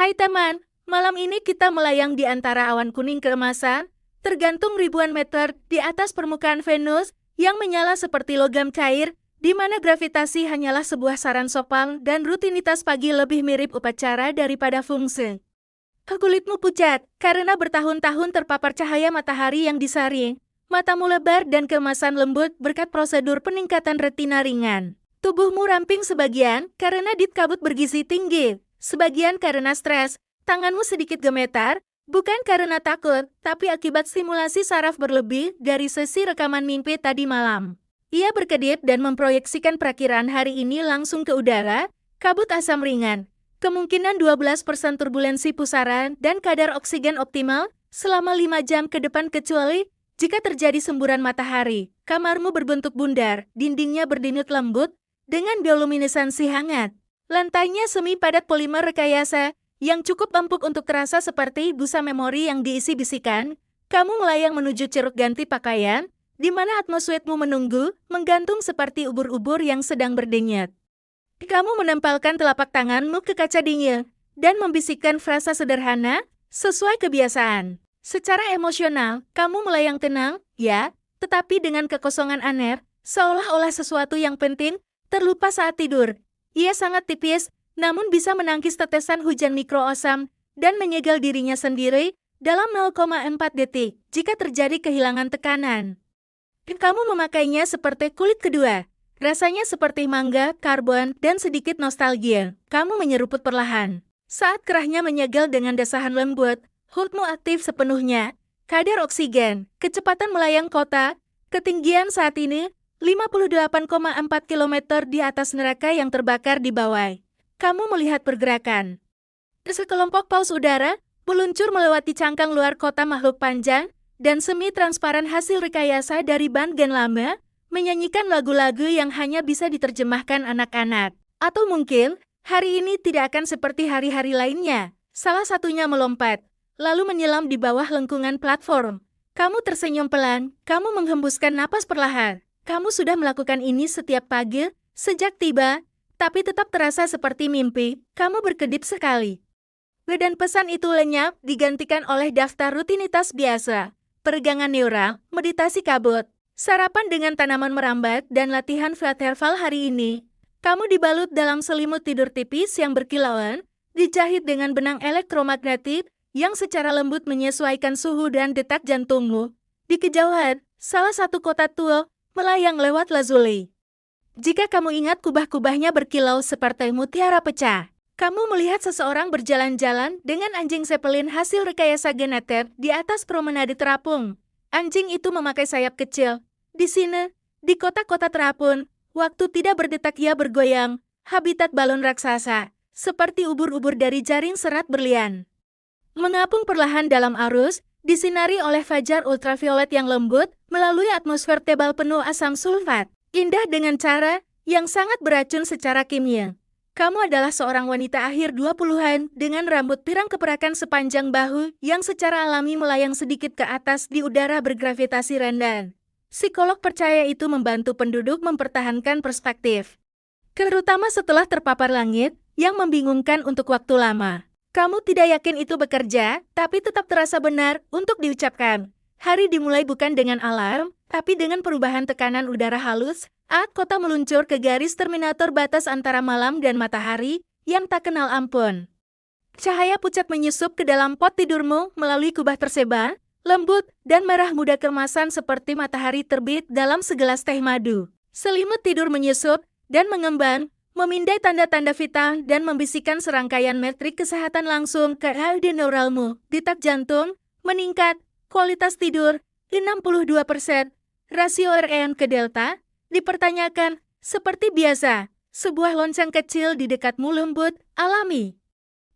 Hai teman, malam ini kita melayang di antara awan kuning keemasan, tergantung ribuan meter di atas permukaan Venus yang menyala seperti logam cair, di mana gravitasi hanyalah sebuah saran sopan dan rutinitas pagi lebih mirip upacara daripada fungsi. Kulitmu pucat karena bertahun-tahun terpapar cahaya matahari yang disaring. Matamu lebar dan keemasan lembut berkat prosedur peningkatan retina ringan. Tubuhmu ramping sebagian karena kabut bergizi tinggi, sebagian karena stres. Tanganmu sedikit gemetar, bukan karena takut, tapi akibat stimulasi saraf berlebih dari sesi rekaman mimpi tadi malam. Ia berkedip dan memproyeksikan perakiraan hari ini langsung ke udara, kabut asam ringan. Kemungkinan 12% turbulensi pusaran dan kadar oksigen optimal selama 5 jam ke depan kecuali jika terjadi semburan matahari. Kamarmu berbentuk bundar, dindingnya berdinut lembut dengan bioluminesansi hangat. Lantainya semi padat polimer rekayasa yang cukup empuk untuk terasa seperti busa memori yang diisi bisikan. Kamu melayang menuju ceruk ganti pakaian, di mana atmosfermu menunggu, menggantung seperti ubur-ubur yang sedang berdenyut. Kamu menempelkan telapak tanganmu ke kaca dingin dan membisikkan frasa sederhana sesuai kebiasaan. Secara emosional, kamu melayang tenang, ya, tetapi dengan kekosongan aneh, seolah-olah sesuatu yang penting terlupa saat tidur. Ia sangat tipis, namun bisa menangkis tetesan hujan mikroosam dan menyegel dirinya sendiri dalam 0,4 detik jika terjadi kehilangan tekanan. Kamu memakainya seperti kulit kedua. Rasanya seperti mangga, karbon, dan sedikit nostalgia. Kamu menyeruput perlahan. Saat kerahnya menyegel dengan desahan lembut, hoodmu aktif sepenuhnya. Kadar oksigen, kecepatan melayang kota, ketinggian saat ini 58,4 km di atas neraka yang terbakar di bawah. Kamu melihat pergerakan. Sekelompok paus udara meluncur melewati cangkang luar kota makhluk panjang dan semi-transparan hasil rekayasa dari ban gen lama, menyanyikan lagu-lagu yang hanya bisa diterjemahkan anak-anak. Atau mungkin, hari ini tidak akan seperti hari-hari lainnya. Salah satunya melompat, lalu menyelam di bawah lengkungan platform. Kamu tersenyum pelan, kamu menghembuskan napas perlahan. Kamu sudah melakukan ini setiap pagi, sejak tiba, tapi tetap terasa seperti mimpi. Kamu berkedip sekali. Dan pesan itu lenyap, digantikan oleh daftar rutinitas biasa. Peregangan neural, meditasi kabut, sarapan dengan tanaman merambat, dan latihan interval hari ini. Kamu dibalut dalam selimut tidur tipis yang berkilauan, dijahit dengan benang elektromagnetik yang secara lembut menyesuaikan suhu dan detak jantungmu. Di kejauhan, salah satu kota tua melayang lewat lazuli. Jika kamu ingat kubah-kubahnya berkilau seperti mutiara pecah, kamu melihat seseorang berjalan-jalan dengan anjing Zeppelin hasil rekayasa genetik di atas promenade terapung. Anjing itu memakai sayap kecil. Di sini, di kota-kota terapung, waktu tidak berdetak ia bergoyang, habitat balon raksasa, seperti ubur-ubur dari jaring serat berlian. Mengapung perlahan dalam arus, disinari oleh fajar ultraviolet yang lembut melalui atmosfer tebal penuh asam sulfat. Indah dengan cara yang sangat beracun secara kimia. Kamu adalah seorang wanita akhir 20-an dengan rambut pirang keperakan sepanjang bahu yang secara alami melayang sedikit ke atas di udara bergravitasi rendah. Psikolog percaya itu membantu penduduk mempertahankan perspektif, terutama setelah terpapar langit yang membingungkan untuk waktu lama. Kamu tidak yakin itu bekerja, tapi tetap terasa benar untuk diucapkan. Hari dimulai bukan dengan alarm, tapi dengan perubahan tekanan udara halus saat kota meluncur ke garis terminator batas antara malam dan matahari yang tak kenal ampun. Cahaya pucat menyusup ke dalam pot tidurmu melalui kubah tersebar, lembut dan merah muda kemasan seperti matahari terbit dalam segelas teh madu. Selimut tidur menyusup dan mengembang, memindai tanda-tanda vital dan membisikkan serangkaian metrik kesehatan langsung ke LD neuralmu. Detak jantung meningkat, kualitas tidur 62%, rasio RN ke delta dipertanyakan seperti biasa. Sebuah lonceng kecil di dekatmu lembut, alami.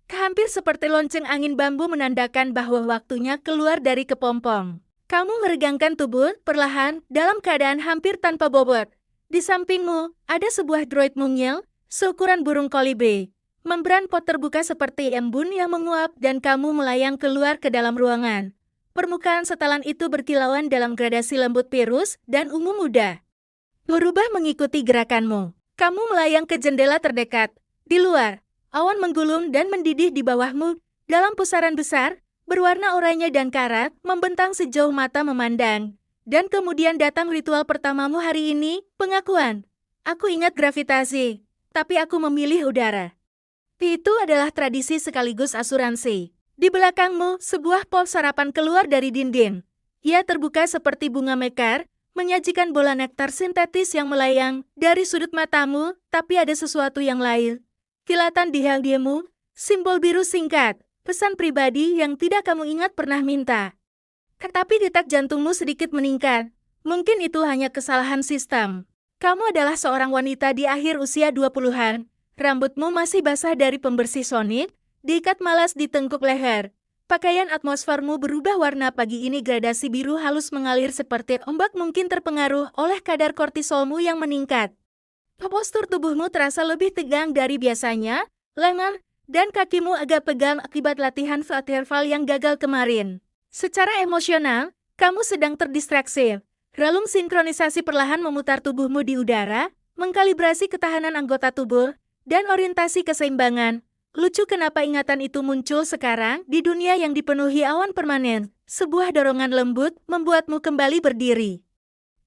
Hampir seperti lonceng angin bambu menandakan bahwa waktunya keluar dari kepompong. Kamu meregangkan tubuh perlahan dalam keadaan hampir tanpa bobot. Di sampingmu, ada sebuah droid mungil, seukuran burung kolibri. Membran pot terbuka seperti embun yang menguap dan kamu melayang keluar ke dalam ruangan. Permukaan setelan itu berkilauan dalam gradasi lembut virus dan ungu muda. Berubah mengikuti gerakanmu. Kamu melayang ke jendela terdekat. Di luar, Awan menggulung dan mendidih di bawahmu, dalam pusaran besar, berwarna oranye dan karat, membentang sejauh mata memandang. Dan kemudian datang ritual pertamamu hari ini, pengakuan. Aku ingat gravitasi, tapi aku memilih udara. Itu adalah tradisi sekaligus asuransi. Di belakangmu, sebuah pol sarapan keluar dari dinding. Ia terbuka seperti bunga mekar, menyajikan bola nektar sintetis yang melayang dari sudut matamu, tapi ada sesuatu yang lain. Kilatan di heldiemu, simbol biru singkat, pesan pribadi yang tidak kamu ingat pernah minta. Tetapi detak jantungmu sedikit meningkat. Mungkin itu hanya kesalahan sistem. Kamu adalah seorang wanita di akhir usia 20-an. Rambutmu masih basah dari pembersih sonik, diikat malas di tengkuk leher. Pakaian atmosfermu berubah warna pagi ini, gradasi biru halus mengalir seperti ombak, mungkin terpengaruh oleh kadar kortisolmu yang meningkat. Postur tubuhmu terasa lebih tegang dari biasanya, lengan dan kakimu agak pegang akibat latihan interval yang gagal kemarin. Secara emosional, kamu sedang terdistraksi. Relung sinkronisasi perlahan memutar tubuhmu di udara, mengkalibrasi ketahanan anggota tubuh, dan orientasi keseimbangan. Lucu kenapa ingatan itu muncul sekarang di dunia yang dipenuhi awan permanen. Sebuah dorongan lembut membuatmu kembali berdiri.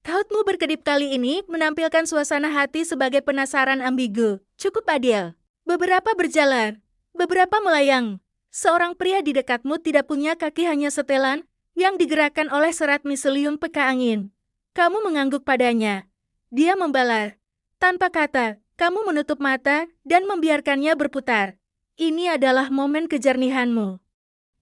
Tautmu berkedip kali ini menampilkan suasana hati sebagai penasaran ambigu. Cukup adil. Beberapa berjalan, beberapa melayang. Seorang pria di dekatmu tidak punya kaki, hanya setelan yang digerakkan oleh serat miselium peka angin. Kamu mengangguk padanya. Dia membalas. Tanpa kata, kamu menutup mata dan membiarkannya berputar. Ini adalah momen kejernihanmu.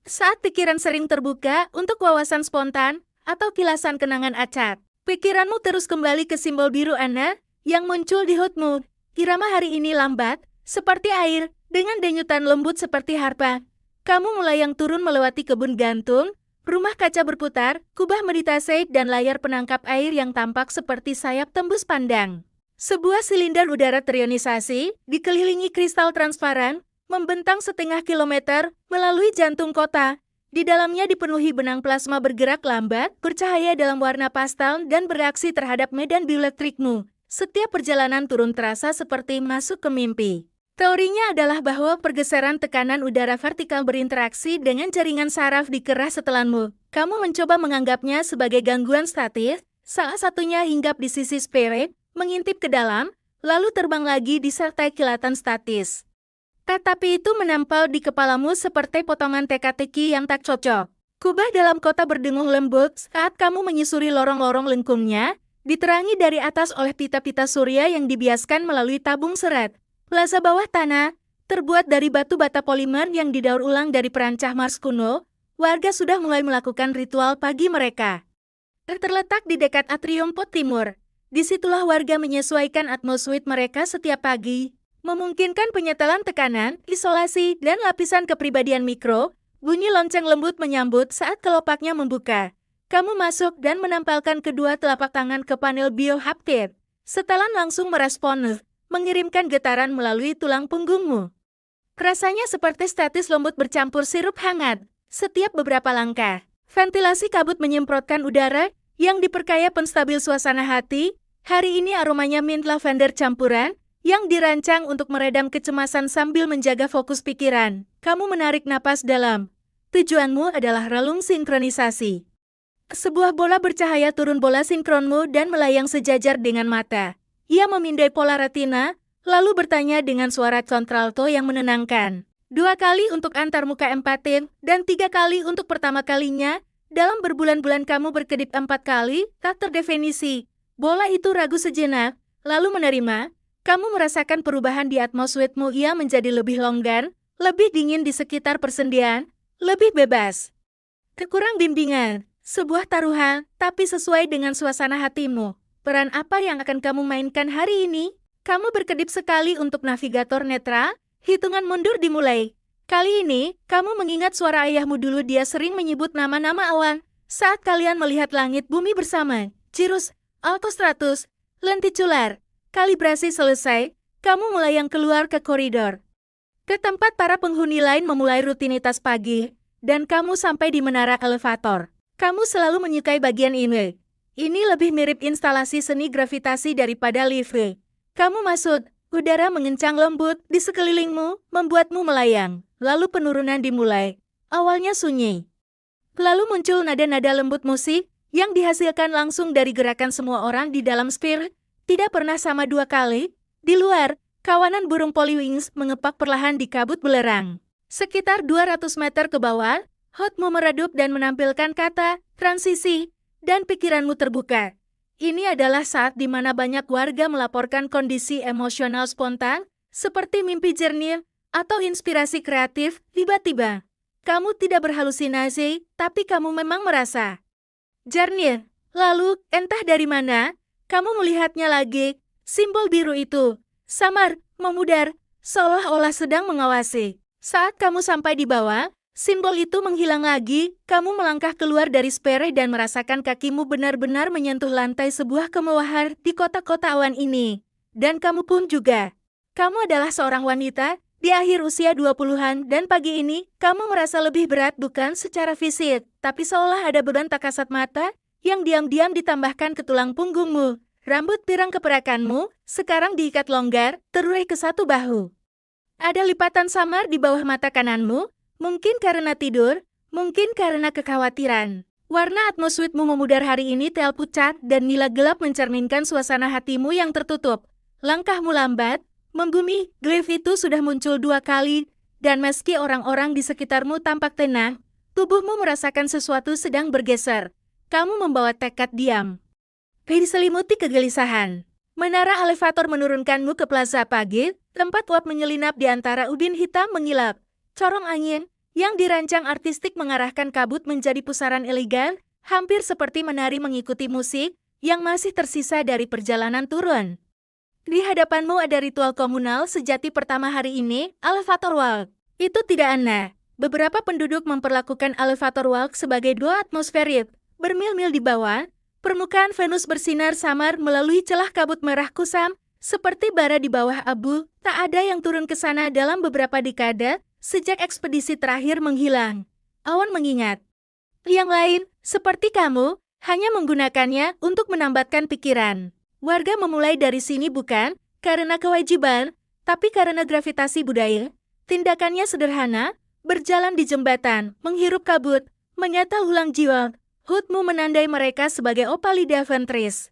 Saat pikiran sering terbuka untuk wawasan spontan atau kilasan kenangan acak. Pikiranmu terus kembali ke simbol biru Anna yang muncul di hutmu. Irama hari ini lambat, seperti air, dengan denyutan lembut seperti harpa. Kamu melayang turun melewati kebun gantung, rumah kaca berputar, kubah meditasi, dan layar penangkap air yang tampak seperti sayap tembus pandang. Sebuah silinder udara terionisasi, dikelilingi kristal transparan, membentang setengah kilometer melalui jantung kota. Di dalamnya dipenuhi benang plasma bergerak lambat, bercahaya dalam warna pastel dan bereaksi terhadap medan bioelektrikmu. Setiap perjalanan turun terasa seperti masuk ke mimpi. Teorinya adalah bahwa pergeseran tekanan udara vertikal berinteraksi dengan jaringan saraf di kerah setelanmu. Kamu mencoba menganggapnya sebagai gangguan statis, salah satunya hinggap di sisi spirit, mengintip ke dalam, lalu terbang lagi disertai kilatan statis. Tetapi itu menempel di kepalamu seperti potongan teka-teki yang tak cocok. Kubah dalam kota berdengung lembut saat kamu menyusuri lorong-lorong lengkungnya, diterangi dari atas oleh pita-pita surya yang dibiaskan melalui tabung serat. Plaza bawah tanah, terbuat dari batu bata polimer yang didaur ulang dari perancah Mars kuno, warga sudah mulai melakukan ritual pagi mereka. Terletak di dekat atrium pot timur. Disitulah warga menyesuaikan atmosfer mereka setiap pagi, memungkinkan penyetelan tekanan, isolasi, dan lapisan kepribadian mikro. Bunyi lonceng lembut menyambut saat kelopaknya membuka. Kamu masuk dan menempelkan kedua telapak tangan ke panel biohaptik. Setelan langsung merespons, mengirimkan getaran melalui tulang punggungmu. Rasanya seperti statis lembut bercampur sirup hangat. Setiap beberapa langkah, ventilasi kabut menyemprotkan udara yang diperkaya penstabil suasana hati. Hari ini aromanya mint lavender campuran, yang dirancang untuk meredam kecemasan sambil menjaga fokus pikiran. Kamu menarik napas dalam. Tujuanmu adalah relung sinkronisasi. Sebuah bola bercahaya turun bola sinkronmu dan melayang sejajar dengan mata. Ia memindai pola retina, lalu bertanya dengan suara kontralto yang menenangkan. 2 kali untuk antarmuka empatin, dan 3 kali untuk pertama kalinya. Dalam berbulan-bulan kamu berkedip 4 kali, tak terdefinisi. Bola itu ragu sejenak, lalu menerima. Kamu merasakan perubahan di atmosfermu. Ia menjadi lebih longgar, lebih dingin di sekitar persendian, lebih bebas. Kurang bimbingan, sebuah taruhan, tapi sesuai dengan suasana hatimu. Peran apa yang akan kamu mainkan hari ini? Kamu berkedip sekali untuk navigator netral, hitungan mundur dimulai. Kali ini, kamu mengingat suara ayahmu dulu. Dia sering menyebut nama-nama awan saat kalian melihat langit bumi bersama. Cirrus, Altostratus, Lenticular. Kalibrasi selesai, kamu melayang keluar ke koridor. Ke tempat para penghuni lain memulai rutinitas pagi, dan kamu sampai di menara elevator. Kamu selalu menyukai bagian ini. Ini lebih mirip instalasi seni gravitasi daripada lift. Kamu masuk, Udara mengencang lembut di sekelilingmu, membuatmu melayang. Lalu penurunan dimulai. Awalnya sunyi. Lalu muncul nada-nada lembut musik yang dihasilkan langsung dari gerakan semua orang di dalam sphere. Tidak pernah sama dua kali. Di luar, kawanan burung polywings mengepak perlahan di kabut belerang. Sekitar 200 meter ke bawah, hotmu meredup dan menampilkan kata transisi, dan pikiranmu terbuka. Ini adalah saat di mana banyak warga melaporkan kondisi emosional spontan, seperti mimpi jernih atau inspirasi kreatif tiba-tiba. Kamu tidak berhalusinasi, tapi kamu memang merasa jernih. Lalu, entah dari mana, kamu melihatnya lagi, simbol biru itu, samar, memudar, seolah-olah sedang mengawasi. Saat kamu sampai di bawah, simbol itu menghilang lagi, kamu melangkah keluar dari sphere dan merasakan kakimu benar-benar menyentuh lantai sebuah kemewahan di kota-kota awan ini. Dan kamu pun juga. Kamu adalah seorang wanita, di akhir usia 20-an, dan pagi ini, kamu merasa lebih berat bukan secara fisik, tapi seolah ada beban tak kasat mata, yang diam-diam ditambahkan ke tulang punggungmu. Rambut pirang keperakanmu, sekarang diikat longgar, terurai ke satu bahu. Ada lipatan samar di bawah mata kananmu, mungkin karena tidur, mungkin karena kekhawatiran. Warna atmosfermu memudar hari ini tel pucat dan nila gelap mencerminkan suasana hatimu yang tertutup. Langkahmu lambat, membumi, glyph itu sudah muncul 2 kali, dan meski orang-orang di sekitarmu tampak tenang, tubuhmu merasakan sesuatu sedang bergeser. Kamu membawa tekad diam. Diselimuti kegelisahan. Menara elevator menurunkanmu ke Plaza Pagi, tempat uap menyelinap di antara ubin hitam mengilap. Corong angin yang dirancang artistik mengarahkan kabut menjadi pusaran elegan, hampir seperti menari mengikuti musik yang masih tersisa dari perjalanan turun. Di hadapanmu ada ritual komunal sejati pertama hari ini, elevator walk. Itu tidak aneh. Beberapa penduduk memperlakukan elevator walk sebagai dua atmosferik. Bermil-mil di bawah, permukaan Venus bersinar samar melalui celah kabut merah kusam, seperti bara di bawah abu. Tak ada yang turun ke sana dalam beberapa dekade, sejak ekspedisi terakhir menghilang. Awan mengingat. Yang lain, seperti kamu, hanya menggunakannya untuk menambatkan pikiran. Warga memulai dari sini bukan karena kewajiban, tapi karena gravitasi budaya. Tindakannya sederhana, berjalan di jembatan, menghirup kabut, menyata ulang jiwa. Hutmu menandai mereka sebagai Opalida ventris.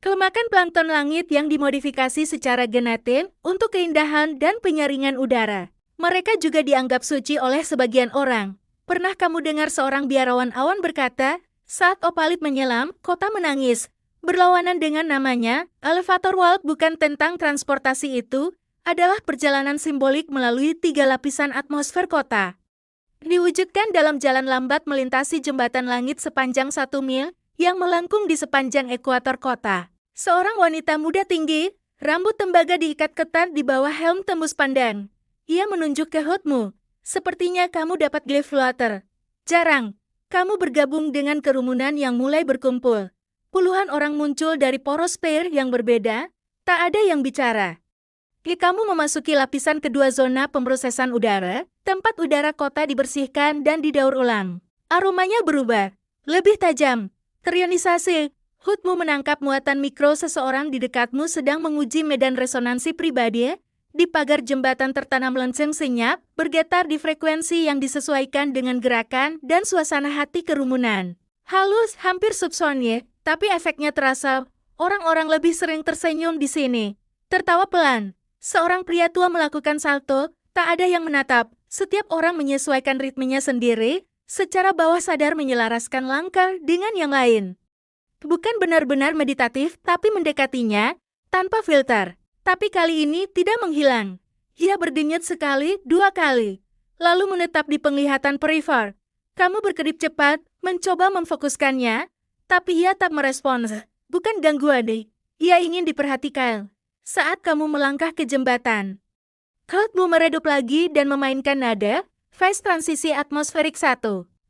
Kelemakan plankton langit yang dimodifikasi secara genetik untuk keindahan dan penyaringan udara. Mereka juga dianggap suci oleh sebagian orang. Pernah kamu dengar seorang biarawan awan berkata, saat opalit menyelam, kota menangis. Berlawanan dengan namanya, elevator walk bukan tentang transportasi itu, adalah perjalanan simbolik melalui 3 lapisan atmosfer kota. Diwujudkan dalam jalan lambat melintasi jembatan langit sepanjang 1 mil, yang melengkung di sepanjang ekuator kota. Seorang wanita muda tinggi, rambut tembaga diikat ketat di bawah helm tembus pandang. Ia menunjuk ke hutmu. Sepertinya kamu dapat glyph flutter. Jarang. Kamu bergabung dengan kerumunan yang mulai berkumpul. Puluhan orang muncul dari poros sphere yang berbeda. Tak ada yang bicara. Kamu memasuki lapisan kedua zona pemrosesan udara. Tempat udara kota dibersihkan dan didaur ulang. Aromanya berubah. Lebih tajam. Terionisasi. Hutmu menangkap muatan mikro seseorang di dekatmu sedang menguji medan resonansi pribadi. Di pagar jembatan tertanam lonceng senyap, bergetar di frekuensi yang disesuaikan dengan gerakan dan suasana hati kerumunan. Halus, hampir subsonik, tapi efeknya terasa. Orang-orang lebih sering tersenyum di sini. Tertawa pelan. Seorang pria tua melakukan salto, tak ada yang menatap. Setiap orang menyesuaikan ritmenya sendiri, secara bawah sadar menyelaraskan langkah dengan yang lain. Bukan benar-benar meditatif, tapi mendekatinya, tanpa filter. Tapi kali ini tidak menghilang. Ia berdenyut sekali, 2 kali. Lalu menetap di penglihatan peripher. Kamu berkedip cepat, mencoba memfokuskannya, tapi ia tak merespons. Bukan gangguan, ia ingin diperhatikan. Saat kamu melangkah ke jembatan, Cloudmu meredup lagi dan memainkan nada, phase transisi atmosferik 1.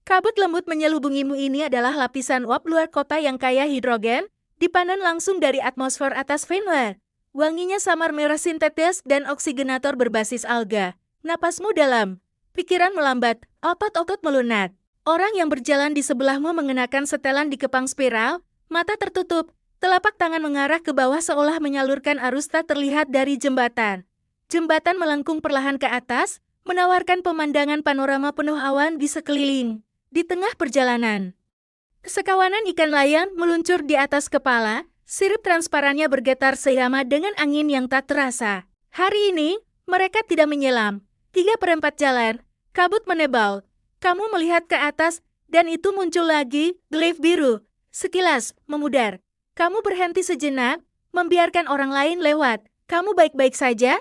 Kabut lembut menyelubungimu ini adalah lapisan uap luar kota yang kaya hidrogen, dipandang langsung dari atmosfer atas Venus. Wanginya samar merah sintetis dan oksigenator berbasis alga. Napasmu dalam, pikiran melambat, otot-otot melunak. Orang yang berjalan di sebelahmu mengenakan setelan di kepang spiral, mata tertutup, Telapak tangan mengarah ke bawah seolah menyalurkan arus tak terlihat dari jembatan. Jembatan melengkung perlahan ke atas, menawarkan pemandangan panorama penuh awan di sekeliling. Di tengah perjalanan, sekawanan ikan layang meluncur di atas kepala, sirip transparannya bergetar seirama dengan angin yang tak terasa. Hari ini, mereka tidak menyelam. 3/4 jalan, kabut menebal. Kamu melihat ke atas, dan itu muncul lagi, glaive biru. Sekilas, memudar. Kamu berhenti sejenak, membiarkan orang lain lewat. Kamu baik-baik saja?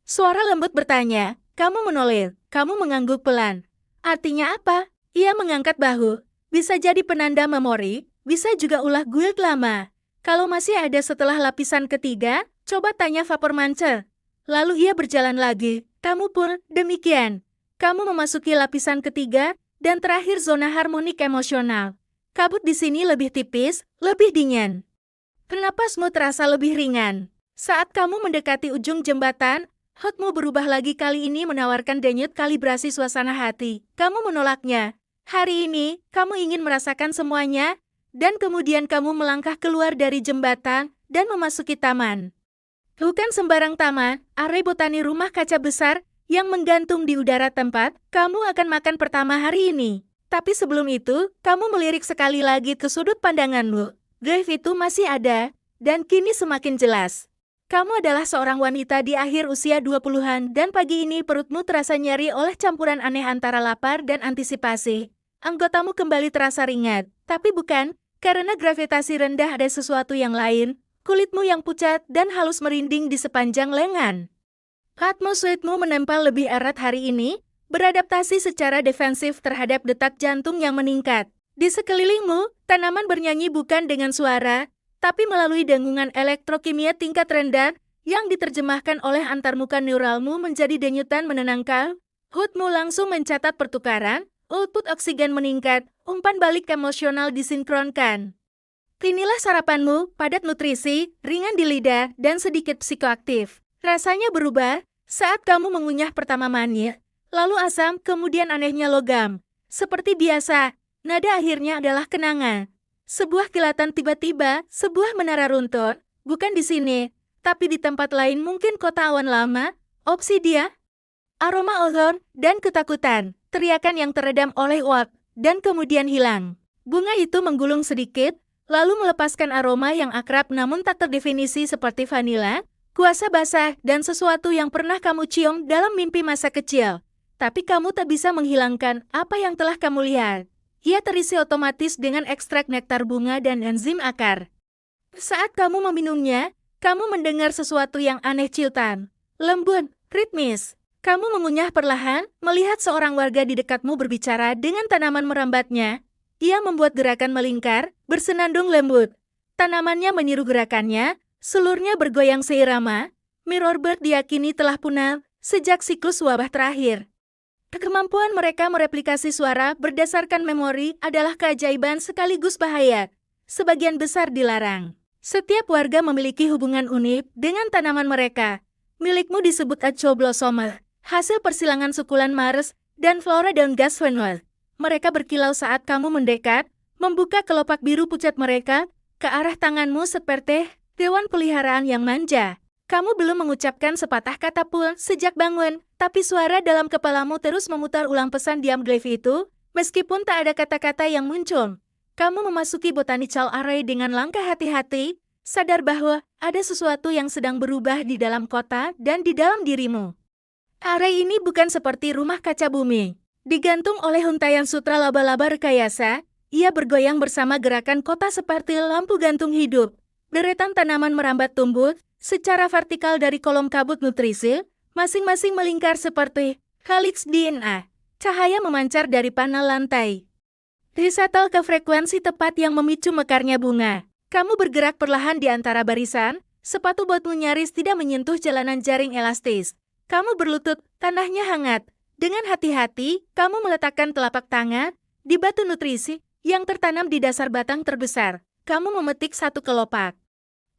Suara lembut bertanya. Kamu menoleh, kamu mengangguk pelan. Artinya apa? Ia mengangkat bahu. Bisa jadi penanda memori, bisa juga ulah guild lama. Kalau masih ada setelah lapisan ketiga, coba tanya Vapormancer. Lalu ia berjalan lagi. Kamu pun demikian. Kamu memasuki lapisan ketiga, dan terakhir zona harmonik emosional. Kabut di sini lebih tipis, lebih dingin. Napasmu terasa lebih ringan. Saat kamu mendekati ujung jembatan, hotmu berubah lagi, kali ini menawarkan denyut kalibrasi suasana hati. Kamu menolaknya. Hari ini, kamu ingin merasakan semuanya, dan kemudian kamu melangkah keluar dari jembatan dan memasuki taman. Bukan sembarang taman, area botani rumah kaca besar yang menggantung di udara tempat kamu akan makan pertama hari ini. Tapi sebelum itu, kamu melirik sekali lagi ke sudut pandanganmu. Glaive itu masih ada, dan kini semakin jelas. Kamu adalah seorang wanita di akhir usia 20-an dan pagi ini perutmu terasa nyeri oleh campuran aneh antara lapar dan antisipasi. Anggotamu kembali terasa ringan, tapi bukan, karena gravitasi rendah ada sesuatu yang lain, kulitmu yang pucat dan halus merinding di sepanjang lengan. Atmosfermu menempel lebih erat hari ini, beradaptasi secara defensif terhadap detak jantung yang meningkat. Di sekelilingmu, tanaman bernyanyi bukan dengan suara, tapi melalui dengungan elektrokimia tingkat rendah yang diterjemahkan oleh antarmuka neuralmu menjadi denyutan menenangkan. HUD-mu langsung mencatat pertukaran, output oksigen meningkat, umpan balik emosional disinkronkan. Inilah sarapanmu, padat nutrisi, ringan di lidah, dan sedikit psikoaktif. Rasanya berubah saat kamu mengunyah pertama manis, lalu asam, kemudian anehnya logam. Seperti biasa, nada akhirnya adalah kenangan. Sebuah kilatan tiba-tiba, sebuah menara runtuh, bukan di sini, tapi di tempat lain, mungkin kota awan lama, obsidia, aroma ozon, dan ketakutan, teriakan yang teredam oleh uap, dan kemudian hilang. Bunga itu menggulung sedikit, lalu melepaskan aroma yang akrab namun tak terdefinisi seperti vanila, kuasa basah, dan sesuatu yang pernah kamu cium dalam mimpi masa kecil. Tapi kamu tak bisa menghilangkan apa yang telah kamu lihat. Ia terisi otomatis dengan ekstrak nektar bunga dan enzim akar. Saat kamu meminumnya, kamu mendengar sesuatu yang aneh, ciutan, lembut, ritmis. Kamu mengunyah perlahan, melihat seorang warga di dekatmu berbicara dengan tanaman merambatnya. Ia membuat gerakan melingkar, bersenandung lembut. Tanamannya meniru gerakannya, seluruhnya bergoyang seirama. Mirrorbird diyakini telah punah sejak siklus wabah terakhir. Kemampuan mereka mereplikasi suara berdasarkan memori adalah keajaiban sekaligus bahaya. Sebagian besar dilarang. Setiap warga memiliki hubungan unik dengan tanaman mereka. Milikmu disebut Achoblosoma, hasil persilangan sukulan Mars dan flora daun Gasvenwell. Mereka berkilau saat kamu mendekat, membuka kelopak biru pucat mereka ke arah tanganmu seperti dewan peliharaan yang manja. Kamu belum mengucapkan sepatah kata pun sejak bangun, tapi suara dalam kepalamu terus memutar ulang pesan diam glaive itu, meskipun tak ada kata-kata yang muncul. Kamu memasuki botanical area dengan langkah hati-hati, sadar bahwa ada sesuatu yang sedang berubah di dalam kota dan di dalam dirimu. Area ini bukan seperti rumah kaca bumi. Digantung oleh huntaian sutra laba-laba rekayasa, ia bergoyang bersama gerakan kota seperti lampu gantung hidup. Deretan tanaman merambat tumbuh secara vertikal dari kolom kabut nutrisi, masing-masing melingkar seperti helix DNA. Cahaya memancar dari panel lantai. Disetel ke frekuensi tepat yang memicu mekarnya bunga. Kamu bergerak perlahan di antara barisan, sepatu botmu nyaris tidak menyentuh jalanan jaring elastis. Kamu berlutut, tanahnya hangat. Dengan hati-hati, kamu meletakkan telapak tangan di batu nutrisi yang tertanam di dasar batang terbesar. Kamu memetik satu kelopak.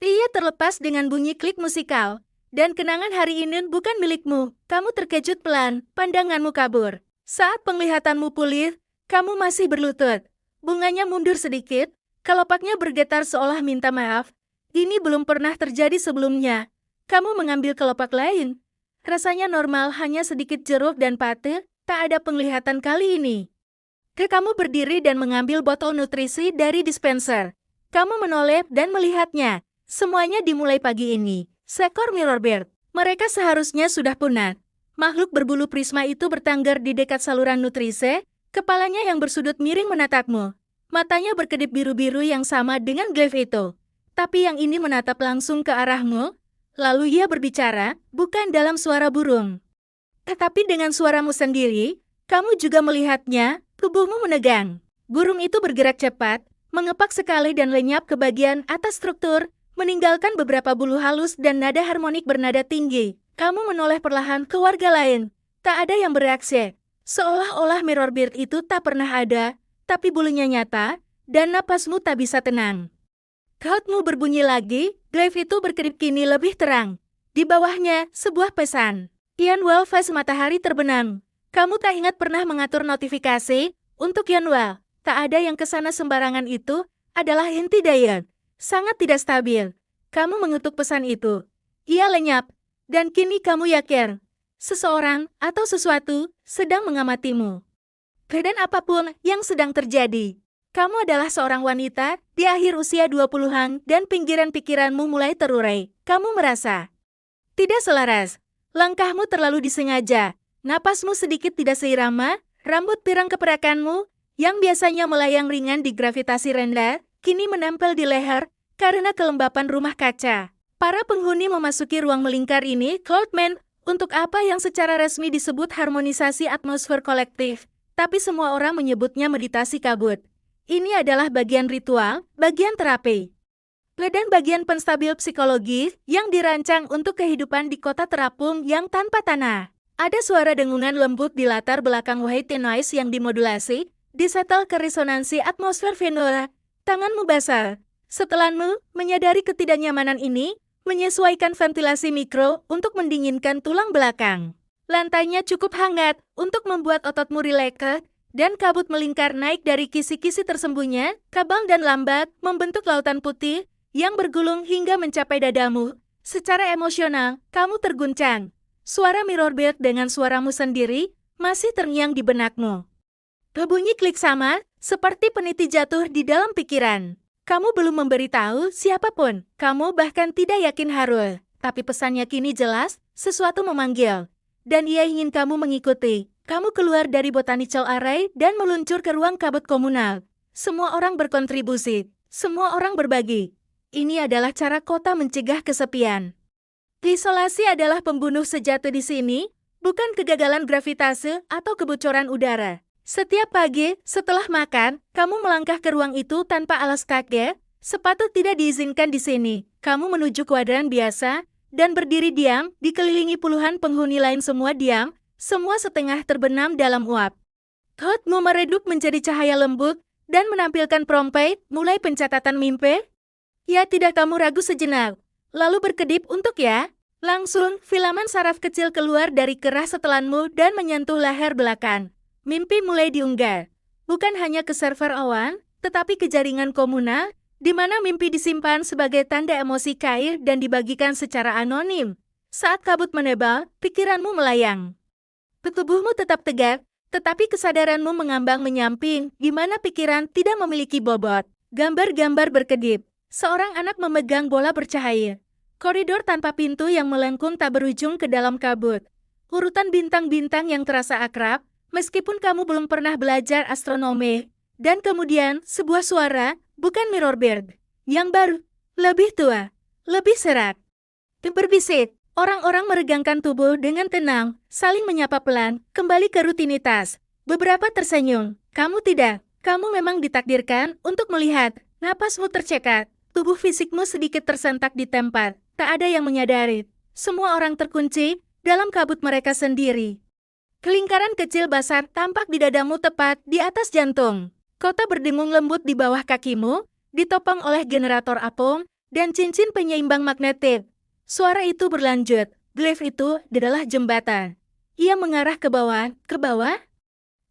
Ia terlepas dengan bunyi klik musikal. Dan kenangan hari ini bukan milikmu. Kamu terkejut pelan, pandanganmu kabur. Saat penglihatanmu pulih, kamu masih berlutut. Bunganya mundur sedikit, Kelopaknya bergetar seolah minta maaf. Ini belum pernah terjadi sebelumnya. Kamu mengambil kelopak lain. Rasanya normal, hanya sedikit jeruk dan pate, tak ada penglihatan kali ini. Kamu berdiri dan mengambil botol nutrisi dari dispenser. Kamu menoleh dan melihatnya. Semuanya dimulai pagi ini. Seekor Mirrorbird. Mereka seharusnya sudah punah. Makhluk berbulu prisma itu bertengger di dekat saluran nutrisi. Kepalanya yang bersudut miring menatapmu. Matanya berkedip biru-biru yang sama dengan Glaive itu. Tapi yang ini menatap langsung ke arahmu. Lalu ia berbicara, bukan dalam suara burung. Tetapi dengan suaramu sendiri, kamu juga melihatnya, tubuhmu menegang. Burung itu bergerak cepat, mengepak sekali dan lenyap ke bagian atas struktur, meninggalkan beberapa bulu halus dan nada harmonik bernada tinggi. Kamu menoleh perlahan ke warga lain. Tak ada yang bereaksi. Seolah-olah Mirrorbird itu tak pernah ada, tapi bulunya nyata, dan napasmu tak bisa tenang. Kautmu berbunyi lagi, Glaive itu berkedip kini lebih terang. Di bawahnya, sebuah pesan. Yanwell Fast matahari terbenam. Kamu tak ingat pernah mengatur notifikasi? Untuk Yanwell, tak ada yang kesana sembarangan itu, adalah inti daya. Sangat tidak stabil. Kamu mengutuk pesan itu. Ia lenyap, dan kini kamu yakin. Seseorang atau sesuatu sedang mengamatimu. Dan apapun yang sedang terjadi. Kamu adalah seorang wanita di akhir usia 20-an dan pinggiran pikiranmu mulai terurai. Kamu merasa tidak selaras. Langkahmu terlalu disengaja. Napasmu sedikit tidak seirama. Rambut pirang keperakanmu yang biasanya melayang ringan di gravitasi rendah, kini menempel di leher karena kelembapan rumah kaca. Para penghuni memasuki ruang melingkar ini, Cloudman, untuk apa yang secara resmi disebut harmonisasi atmosfer kolektif. Tapi semua orang menyebutnya meditasi kabut. Ini adalah bagian ritual, bagian terapi. Dan bagian penstabil psikologi yang dirancang untuk kehidupan di kota terapung yang tanpa tanah. Ada suara dengungan lembut di latar belakang white noise yang dimodulasi, disetel ke resonansi atmosfer Venora. Tanganmu basah. Setelanmu, menyadari ketidaknyamanan ini, menyesuaikan ventilasi mikro untuk mendinginkan tulang belakang. Lantainya cukup hangat untuk membuat ototmu rileks, dan kabut melingkar naik dari kisi-kisi tersembunyi, kabang dan lambat, membentuk lautan putih yang bergulung hingga mencapai dadamu. Secara emosional, kamu terguncang. Suara Mirrorbird dengan suaramu sendiri masih terngiang di benakmu. Bunyi klik sama, seperti peniti jatuh di dalam pikiran. Kamu belum memberitahu siapapun, kamu bahkan tidak yakin Harul. Tapi pesannya kini jelas, sesuatu memanggil. Dan ia ingin kamu mengikuti. Kamu keluar dari botanical array dan meluncur ke ruang kabut komunal. Semua orang berkontribusi, semua orang berbagi. Ini adalah cara kota mencegah kesepian. Isolasi adalah pembunuh sejati di sini, bukan kegagalan gravitasi atau kebocoran udara. Setiap pagi, setelah makan, kamu melangkah ke ruang itu tanpa alas kaki, sepatu tidak diizinkan di sini. Kamu menuju kuadran biasa, dan berdiri diam, dikelilingi puluhan penghuni lain semua diam, semua setengah terbenam dalam uap. Cloudmu meredup menjadi cahaya lembut, dan menampilkan prompet, mulai pencatatan mimpi. Ya tidak, kamu ragu sejenak, lalu berkedip untuk ya. Langsung, filamen saraf kecil keluar dari kerah setelanmu dan menyentuh leher belakang. Mimpi mulai diunggah. Bukan hanya ke server awan, tetapi ke jaringan komunal, di mana mimpi disimpan sebagai tanda emosi cair dan dibagikan secara anonim. Saat kabut menebal, pikiranmu melayang. Tubuhmu tetap tegak, tetapi kesadaranmu mengambang menyamping, di mana pikiran tidak memiliki bobot. Gambar-gambar berkedip. Seorang anak memegang bola bercahaya. Koridor tanpa pintu yang melengkung tak berujung ke dalam kabut. Urutan bintang-bintang yang terasa akrab, meskipun kamu belum pernah belajar astronomi. Dan kemudian, sebuah suara, bukan Mirrorbird, yang baru, lebih tua, lebih serak. Berbisik. Orang-orang meregangkan tubuh dengan tenang, saling menyapa pelan, kembali ke rutinitas. Beberapa tersenyum. Kamu tidak. Kamu memang ditakdirkan untuk melihat. Napasmu tercekat. Tubuh fisikmu sedikit tersentak di tempat. Tak ada yang menyadari. Semua orang terkunci dalam kabut mereka sendiri. Kelingkaran kecil basar tampak di dadamu tepat di atas jantung. Kota berdengung lembut di bawah kakimu, ditopang oleh generator apung dan cincin penyeimbang magnetik. Suara itu berlanjut. Glaive itu adalah jembatan. Ia mengarah ke bawah. Ke bawah?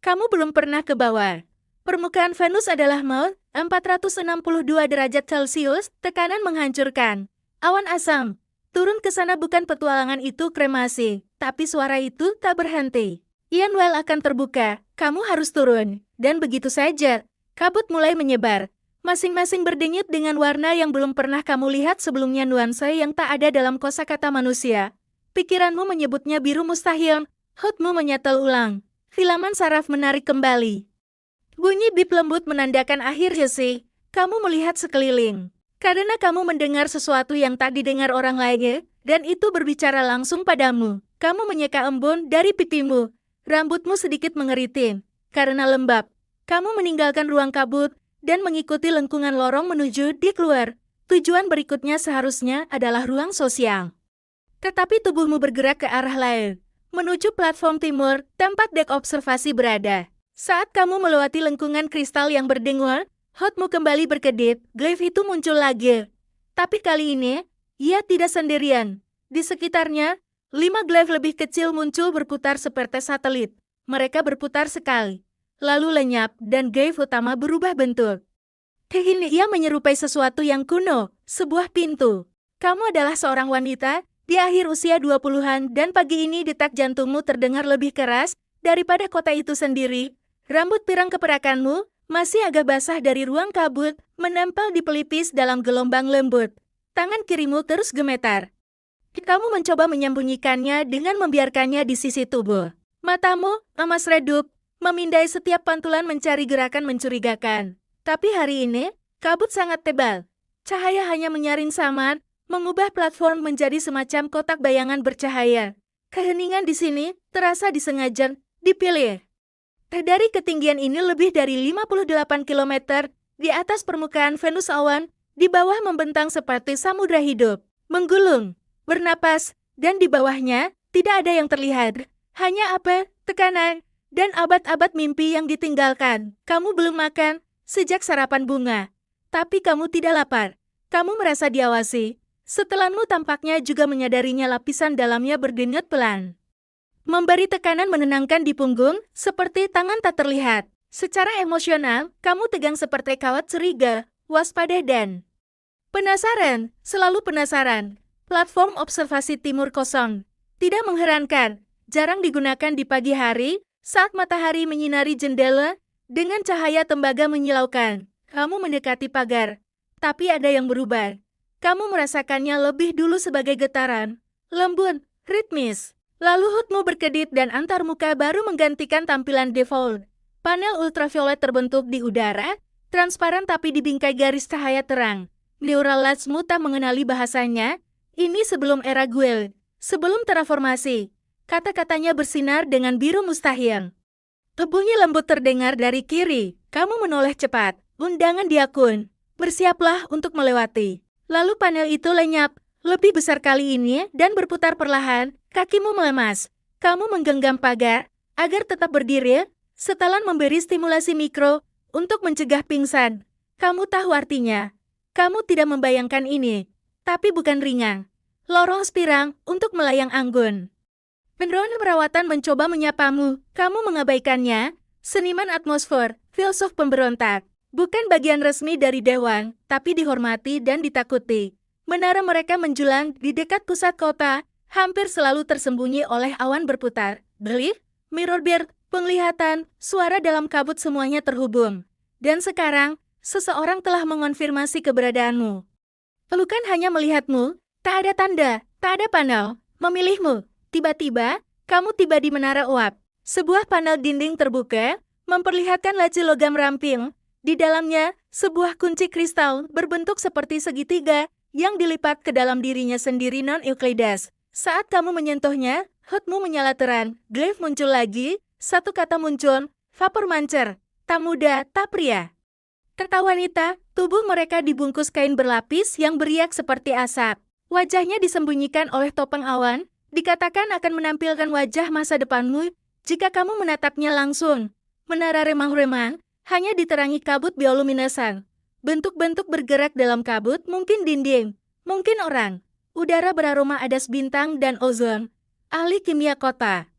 Kamu belum pernah ke bawah. Permukaan Venus adalah maut, 462 derajat Celcius, tekanan menghancurkan. Awan asam. Turun ke sana bukan petualangan itu kremasi, tapi suara itu tak berhenti. Ian Well akan terbuka, kamu harus turun. Dan begitu saja, kabut mulai menyebar. Masing-masing berdenyut dengan warna yang belum pernah kamu lihat sebelumnya, nuansa yang tak ada dalam kosakata manusia. Pikiranmu menyebutnya biru mustahil, hutmu menyetel ulang. Filamen saraf menarik kembali. Bunyi bip lembut menandakan akhir sesi. Kamu melihat sekeliling. Karena kamu mendengar sesuatu yang tak didengar orang lain, dan itu berbicara langsung padamu. Kamu menyeka embun dari pipimu. Rambutmu sedikit mengeriting. Karena lembab, kamu meninggalkan ruang kabut dan mengikuti lengkungan lorong menuju di keluar. Tujuan berikutnya seharusnya adalah ruang sosial. Tetapi tubuhmu bergerak ke arah lain, menuju platform timur, tempat dek observasi berada. Saat kamu melewati lengkungan kristal yang berdengur, hotmu kembali berkedip, glaive itu muncul lagi. Tapi kali ini, ia tidak sendirian. Di sekitarnya, 5 glaive lebih kecil muncul berputar seperti satelit. Mereka berputar sekali, lalu lenyap, dan glaive utama berubah bentuk. Ini ia menyerupai sesuatu yang kuno, sebuah pintu. Kamu adalah seorang wanita, di akhir usia 20-an, dan pagi ini detak jantungmu terdengar lebih keras daripada kota itu sendiri. Rambut pirang keperakanmu masih agak basah dari ruang kabut, menempel di pelipis dalam gelombang lembut. Tangan kirimu terus gemetar. Kamu mencoba menyembunyikannya dengan membiarkannya di sisi tubuh. Matamu, emas redup, memindai setiap pantulan mencari gerakan mencurigakan. Tapi hari ini, kabut sangat tebal. Cahaya hanya menyaring samar, mengubah platform menjadi semacam kotak bayangan bercahaya. Keheningan di sini terasa disengaja dipilih. Dari ketinggian ini lebih dari 58 km, di atas permukaan Venus awan, di bawah membentang seperti samudra hidup, menggulung, bernapas, dan di bawahnya tidak ada yang terlihat. Hanya apa, tekanan, dan abad-abad mimpi yang ditinggalkan. Kamu belum makan sejak sarapan bunga, tapi kamu tidak lapar. Kamu merasa diawasi. Setelanmu tampaknya juga menyadarinya, lapisan dalamnya berdenyut pelan. Memberi tekanan menenangkan di punggung, seperti tangan tak terlihat. Secara emosional, kamu tegang seperti kawat curiga, waspada dan penasaran, selalu penasaran. Platform observasi timur kosong. Tidak mengherankan, jarang digunakan di pagi hari, saat matahari menyinari jendela, dengan cahaya tembaga menyilaukan. Kamu mendekati pagar, tapi ada yang berubah. Kamu merasakannya lebih dulu sebagai getaran, lembut, ritmis. Lalu hutmu berkedip dan antarmuka baru menggantikan tampilan default. Panel ultraviolet terbentuk di udara, transparan tapi dibingkai garis cahaya terang. Neural lights-mu tak mengenali bahasanya. Ini sebelum era Guild, sebelum terraformasi. Kata-katanya bersinar dengan biru mustahil. Bunyi lembut terdengar dari kiri. Kamu menoleh cepat. Undangan di akun. Bersiaplah untuk melewati. Lalu panel itu lenyap. Lebih besar kali ini dan berputar perlahan. Kakimu melemas. Kamu menggenggam pagar agar tetap berdiri. Setelan memberi stimulasi mikro untuk mencegah pingsan. Kamu tahu artinya. Kamu tidak membayangkan ini. Tapi bukan ringan. Lorong spirang untuk melayang anggun. Drone perawatan mencoba menyapamu. Kamu mengabaikannya. Seniman atmosfer, filsuf pemberontak. Bukan bagian resmi dari Dewan, tapi dihormati dan ditakuti. Menara mereka menjulang di dekat pusat kota, hampir selalu tersembunyi oleh awan berputar. Belief, mirror beard, penglihatan, suara dalam kabut semuanya terhubung. Dan sekarang, seseorang telah mengonfirmasi keberadaanmu. Bukan hanya melihatmu, tak ada tanda, tak ada panel, memilihmu. Tiba-tiba, kamu tiba di menara uap. Sebuah panel dinding terbuka, memperlihatkan laci logam ramping. Di dalamnya, sebuah kunci kristal berbentuk seperti segitiga yang dilipat ke dalam dirinya sendiri non-Euclides. Saat kamu menyentuhnya, hutmu menyala terang. Glaive muncul lagi, satu kata muncul, vapor mancer. Tak muda, tak pria. Kata wanita, tubuh mereka dibungkus kain berlapis yang beriak seperti asap. Wajahnya disembunyikan oleh topeng awan, dikatakan akan menampilkan wajah masa depanmu jika kamu menatapnya langsung. Menara remang-remang, hanya diterangi kabut bioluminesan. Bentuk-bentuk bergerak dalam kabut, mungkin dinding, mungkin orang. Udara beraroma adas bintang dan ozon. Ahli kimia kota.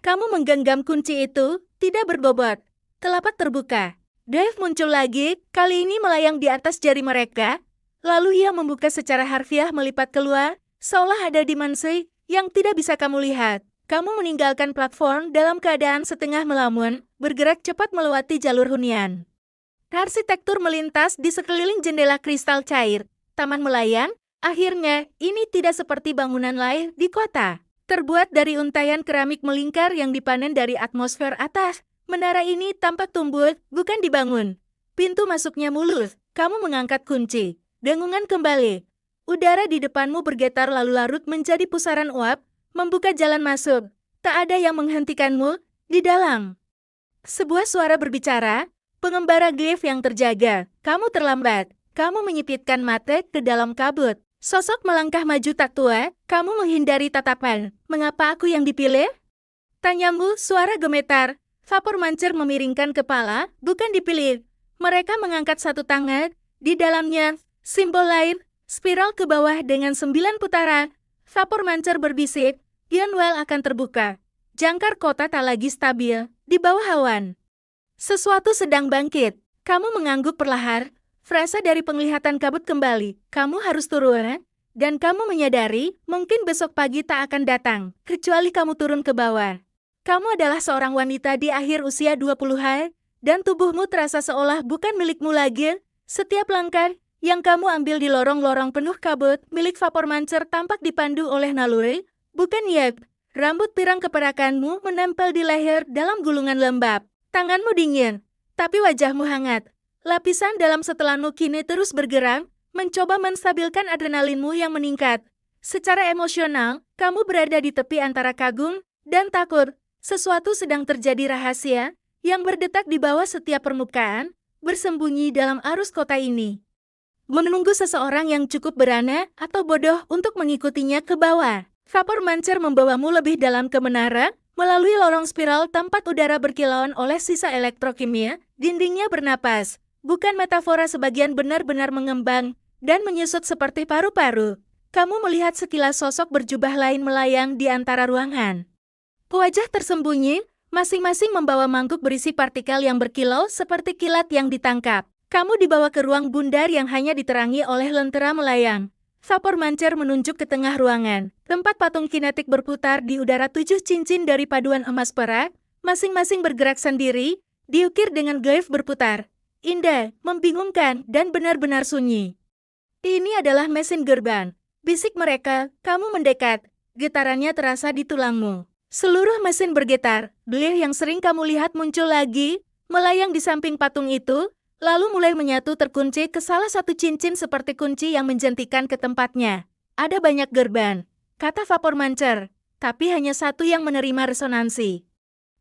Kamu menggenggam kunci itu, tidak berbobot. Telapak terbuka. Dave muncul lagi, kali ini melayang di atas jari mereka. Lalu ia membuka secara harfiah melipat keluar, seolah ada dimensi yang tidak bisa kamu lihat. Kamu meninggalkan platform dalam keadaan setengah melamun, bergerak cepat melewati jalur hunian. Arsitektur melintas di sekeliling jendela kristal cair. Taman melayang, akhirnya, ini tidak seperti bangunan lain di kota. Terbuat dari untaian keramik melingkar yang dipanen dari atmosfer atas, menara ini tampak tumbuh, bukan dibangun. Pintu masuknya mulus, kamu mengangkat kunci. Dengungan kembali. Udara di depanmu bergetar lalu larut menjadi pusaran uap, membuka jalan masuk. Tak ada yang menghentikanmu, di dalam. Sebuah suara berbicara, pengembara glyph yang terjaga. Kamu terlambat. Kamu menyipitkan mata ke dalam kabut. Sosok melangkah maju tak tua, kamu menghindari tatapan. Mengapa aku yang dipilih? Tanyamu, suara gemetar. Vapor Mancer memiringkan kepala, bukan dipilih. Mereka mengangkat satu tangan, di dalamnya, simbol lain, spiral ke bawah dengan 9 putaran. Vapor Mancer berbisik, Yunwell akan terbuka. Jangkar kota tak lagi stabil, di bawah awan. Sesuatu sedang bangkit. Kamu mengangguk perlahan. Frasa dari penglihatan kabut kembali. Kamu harus turun, dan kamu menyadari mungkin besok pagi tak akan datang, kecuali kamu turun ke bawah. Kamu adalah seorang wanita di akhir usia 20-an, dan tubuhmu terasa seolah bukan milikmu lagi. Setiap langkah yang kamu ambil di lorong-lorong penuh kabut milik Vapor Mancer tampak dipandu oleh naluri, bukan yep. Rambut pirang keperakanmu menempel di leher dalam gulungan lembab. Tanganmu dingin, tapi wajahmu hangat. Lapisan dalam setelanmu kini terus bergerak, mencoba menstabilkan adrenalinmu yang meningkat. Secara emosional, kamu berada di tepi antara kagum dan takut. Sesuatu sedang terjadi rahasia, yang berdetak di bawah setiap permukaan, bersembunyi dalam arus kota ini. Menunggu seseorang yang cukup berani atau bodoh untuk mengikutinya ke bawah. Vapor Mancer membawamu lebih dalam ke menara, melalui lorong spiral tempat udara berkilauan oleh sisa elektrokimia, dindingnya bernapas. Bukan metafora, sebagian benar-benar mengembang dan menyusut seperti paru-paru. Kamu melihat sekilas sosok berjubah lain melayang di antara ruangan. Wajah tersembunyi, masing-masing membawa mangkuk berisi partikel yang berkilau seperti kilat yang ditangkap. Kamu dibawa ke ruang bundar yang hanya diterangi oleh lentera melayang. Vapor Mancer menunjuk ke tengah ruangan. Tempat patung kinetik berputar di udara 7 cincin dari paduan emas perak, masing-masing bergerak sendiri, diukir dengan glyph berputar. Indah, membingungkan, dan benar-benar sunyi. Ini adalah mesin gerbang. Bisik mereka, kamu mendekat. Getarannya terasa di tulangmu. Seluruh mesin bergetar. Glyph yang sering kamu lihat muncul lagi, melayang di samping patung itu, lalu mulai menyatu terkunci ke salah satu cincin seperti kunci yang menjentikan ke tempatnya. Ada banyak gerbang, kata Vapor Mancer, tapi hanya satu yang menerima resonansi.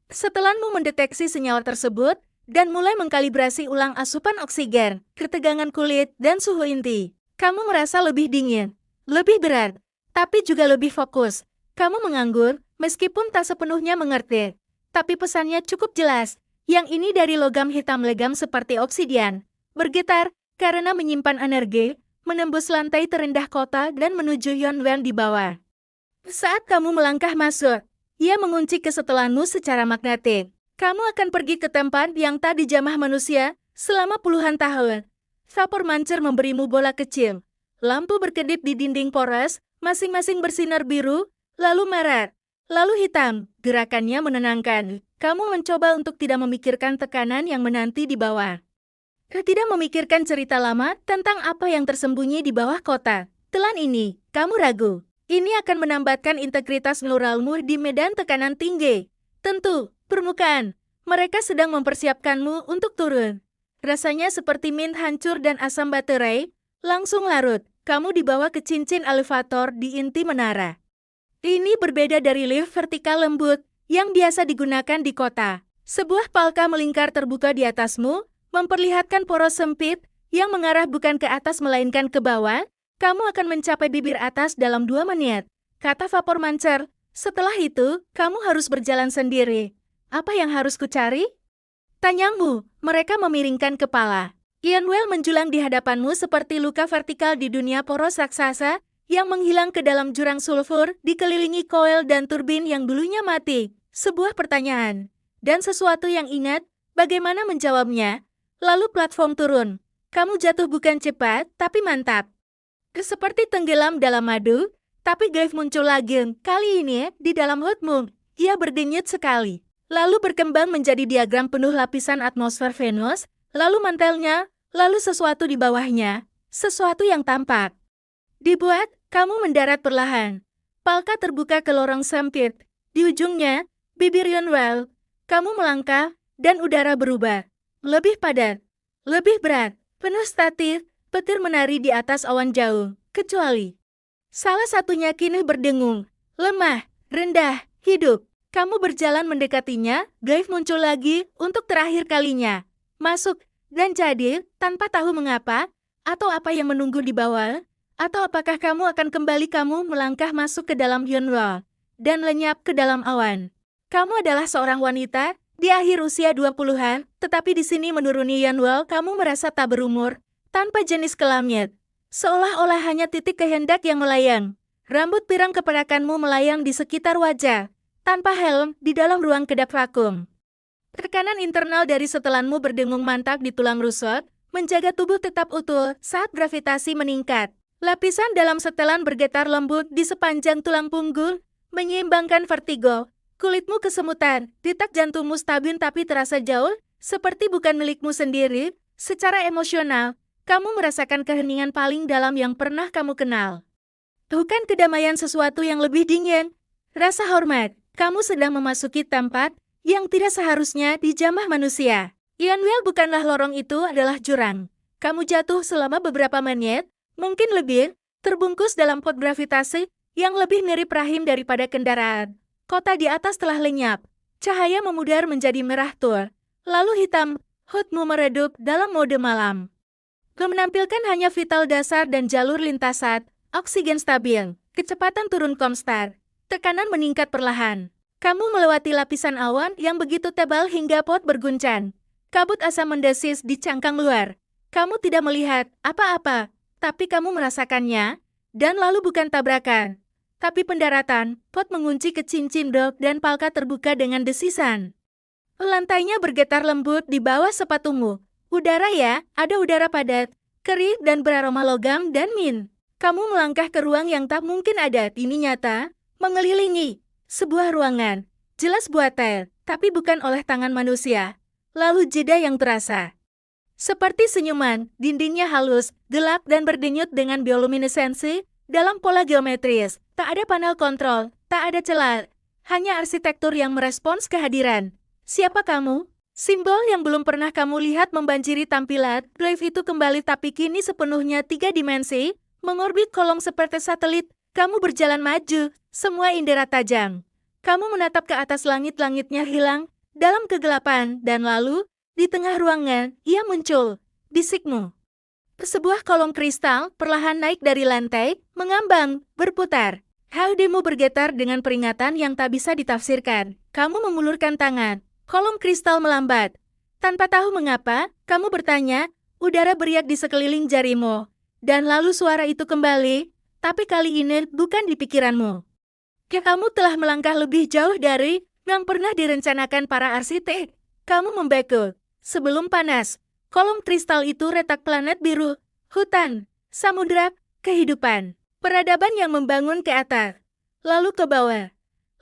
Setelanmu mendeteksi senyawa tersebut, dan mulai mengkalibrasi ulang asupan oksigen, ketegangan kulit, dan suhu inti. Kamu merasa lebih dingin, lebih berat, tapi juga lebih fokus. Kamu menganggur, meskipun tak sepenuhnya mengerti. Tapi pesannya cukup jelas. Yang ini dari logam hitam legam seperti obsidian. Bergetar, karena menyimpan energi, menembus lantai terendah kota dan menuju Yunwell di bawah. Saat kamu melangkah masuk, ia mengunci kesetelanmu secara magnetik. Kamu akan pergi ke tempat yang tak dijamah manusia selama puluhan tahun. Vapor Mancer memberimu bola kecil. Lampu berkedip di dinding poros, masing-masing bersinar biru, lalu merah, lalu hitam. Gerakannya menenangkan. Kamu mencoba untuk tidak memikirkan tekanan yang menanti di bawah. Tidak memikirkan cerita lama tentang apa yang tersembunyi di bawah kota. Telan ini, kamu ragu. Ini akan menambatkan integritas neuralmu di medan tekanan tinggi. Tentu, permukaan. Mereka sedang mempersiapkanmu untuk turun. Rasanya seperti mint hancur dan asam baterai, langsung larut. Kamu dibawa ke cincin elevator di inti menara. Ini berbeda dari lift vertikal lembut yang biasa digunakan di kota. Sebuah palka melingkar terbuka di atasmu, memperlihatkan poros sempit yang mengarah bukan ke atas melainkan ke bawah. Kamu akan mencapai bibir atas dalam 2 menit, kata Vapor Mancer. Setelah itu, kamu harus berjalan sendiri. Apa yang harus kucari? Tanyamu. Mereka memiringkan kepala. Yunwell menjulang di hadapanmu seperti luka vertikal di dunia poros raksasa yang menghilang ke dalam jurang sulfur, dikelilingi koil dan turbin yang dulunya mati. Sebuah pertanyaan. Dan sesuatu yang ingat, bagaimana menjawabnya? Lalu platform turun. Kamu jatuh bukan cepat, tapi mantap. Seperti tenggelam dalam madu, tapi Gaif muncul lagi. Kali ini, di dalam hutmu, ia berdenyut sekali. Lalu berkembang menjadi diagram penuh lapisan atmosfer Venus, lalu mantelnya, lalu sesuatu di bawahnya, sesuatu yang tampak. Dibuat, kamu mendarat perlahan. Palka terbuka ke lorong sempit. Di ujungnya, bibir Yunwell. Kamu melangkah, dan udara berubah. Lebih padat, lebih berat, penuh statif, petir menari di atas awan jauh. Kecuali salah satunya kini berdengung, lemah, rendah, hidup. Kamu berjalan mendekatinya, Gaif muncul lagi untuk terakhir kalinya. Masuk, dan jadi, tanpa tahu mengapa, atau apa yang menunggu di bawah, atau apakah kamu akan kembali melangkah masuk ke dalam Yunwell, dan lenyap ke dalam awan. Kamu adalah seorang wanita, di akhir usia 20-an, tetapi di sini menuruni Yunwell kamu merasa tak berumur, tanpa jenis kelamin. Seolah-olah hanya titik kehendak yang melayang. Rambut pirang keperakanmu melayang di sekitar wajah. Tanpa helm, di dalam ruang kedap vakum. Tekanan internal dari setelanmu berdengung mantap di tulang rusuk, menjaga tubuh tetap utuh saat gravitasi meningkat. Lapisan dalam setelan bergetar lembut di sepanjang tulang punggung, menyeimbangkan vertigo. Kulitmu kesemutan, detak jantungmu stabil tapi terasa jauh, seperti bukan milikmu sendiri. Secara emosional, kamu merasakan keheningan paling dalam yang pernah kamu kenal. Bukan kedamaian sesuatu yang lebih dingin, rasa hormat. Kamu sedang memasuki tempat yang tidak seharusnya dijamah manusia. Yunwell bukanlah lorong, itu adalah jurang. Kamu jatuh selama beberapa menit, mungkin lebih, terbungkus dalam pot gravitasi yang lebih mirip rahim daripada kendaraan. Kota di atas telah lenyap. Cahaya memudar menjadi merah tua. Lalu hitam, hutmu meredup dalam mode malam. Menampilkan hanya vital dasar dan jalur lintasan, oksigen stabil, kecepatan turun konstan. Tekanan meningkat perlahan. Kamu melewati lapisan awan yang begitu tebal hingga pot berguncang. Kabut asam mendesis di cangkang luar. Kamu tidak melihat apa-apa, tapi kamu merasakannya. Dan lalu bukan tabrakan, tapi pendaratan. Pot mengunci ke cincin dok dan palka terbuka dengan desisan. Lantainya bergetar lembut di bawah sepatumu. Udara ya, ada udara padat, kering dan beraroma logam dan min. Kamu melangkah ke ruang yang tak mungkin ada. Ini nyata. Mengelilingi sebuah ruangan, jelas buatan, tapi bukan oleh tangan manusia. Lalu jeda yang terasa. Seperti senyuman, dindingnya halus, gelap dan berdenyut dengan bioluminesensi dalam pola geometris. Tak ada panel kontrol, tak ada celah, hanya arsitektur yang merespons kehadiran. Siapa kamu? Simbol yang belum pernah kamu lihat membanjiri tampilan. Gaif itu kembali tapi kini sepenuhnya 3 dimensi, mengorbit kolom seperti satelit. Kamu berjalan maju, semua indera tajam. Kamu menatap ke atas, langit-langitnya hilang dalam kegelapan, dan lalu, di tengah ruangan, ia muncul. Bisikmu. Sebuah kolom kristal perlahan naik dari lantai, mengambang, berputar. Hadimu bergetar dengan peringatan yang tak bisa ditafsirkan. Kamu mengulurkan tangan. Kolom kristal melambat. Tanpa tahu mengapa, kamu bertanya, udara beriak di sekeliling jarimu. Dan lalu suara itu kembali. Tapi kali ini bukan di pikiranmu. Kamu telah melangkah lebih jauh dari yang pernah direncanakan para arsitek. Kamu membeku. Sebelum panas, kolom kristal itu retak planet biru, hutan, samudra, kehidupan. Peradaban yang membangun ke atas, lalu ke bawah,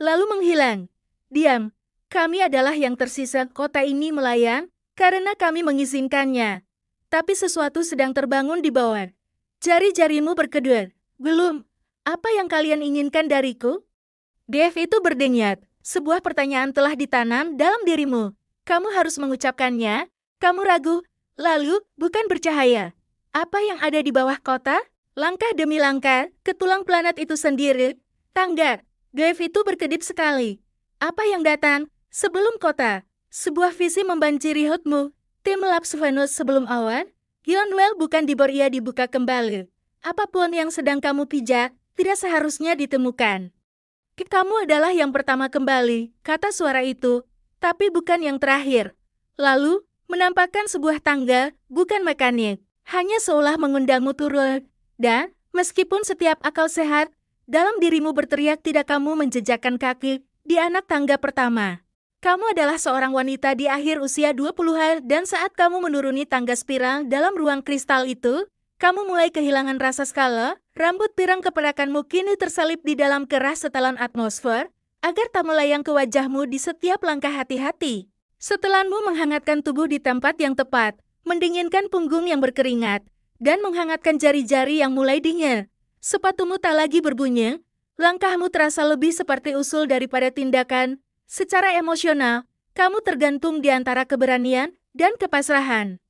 lalu menghilang. Diam, kami adalah yang tersisa. Kota ini melayang karena kami mengizinkannya. Tapi sesuatu sedang terbangun di bawah. Jari-jarimu berkedut. Belum. Apa yang kalian inginkan dariku? Gaif itu berdenyut. Sebuah pertanyaan telah ditanam dalam dirimu. Kamu harus mengucapkannya. Kamu ragu. Lalu, bukan bercahaya. Apa yang ada di bawah kota? Langkah demi langkah, ke tulang planet itu sendiri. Tangga. Gaif itu berkedip sekali. Apa yang datang? Sebelum kota. Sebuah visi membanjiri hutmu. Tim Labs Venus sebelum awan. Yunwell bukan ia dibuka kembali. Apapun yang sedang kamu pijak, tidak seharusnya ditemukan. Kamu adalah yang pertama kembali, kata suara itu, tapi bukan yang terakhir. Lalu, menampakkan sebuah tangga, bukan mekanik, hanya seolah mengundangmu turun. Dan, meskipun setiap akal sehat, dalam dirimu berteriak tidak, kamu menjejakkan kaki di anak tangga pertama. Kamu adalah seorang wanita di akhir usia 20-an dan saat kamu menuruni tangga spiral dalam ruang kristal itu, kamu mulai kehilangan rasa skala, rambut pirang keperakanmu kini tersalip di dalam kerah setelan atmosfer, agar tak melayang ke wajahmu di setiap langkah hati-hati. Setelanmu menghangatkan tubuh di tempat yang tepat, mendinginkan punggung yang berkeringat, dan menghangatkan jari-jari yang mulai dingin. Sepatumu tak lagi berbunyi, langkahmu terasa lebih seperti usul daripada tindakan. Secara emosional, kamu tergantung di antara keberanian dan kepasrahan.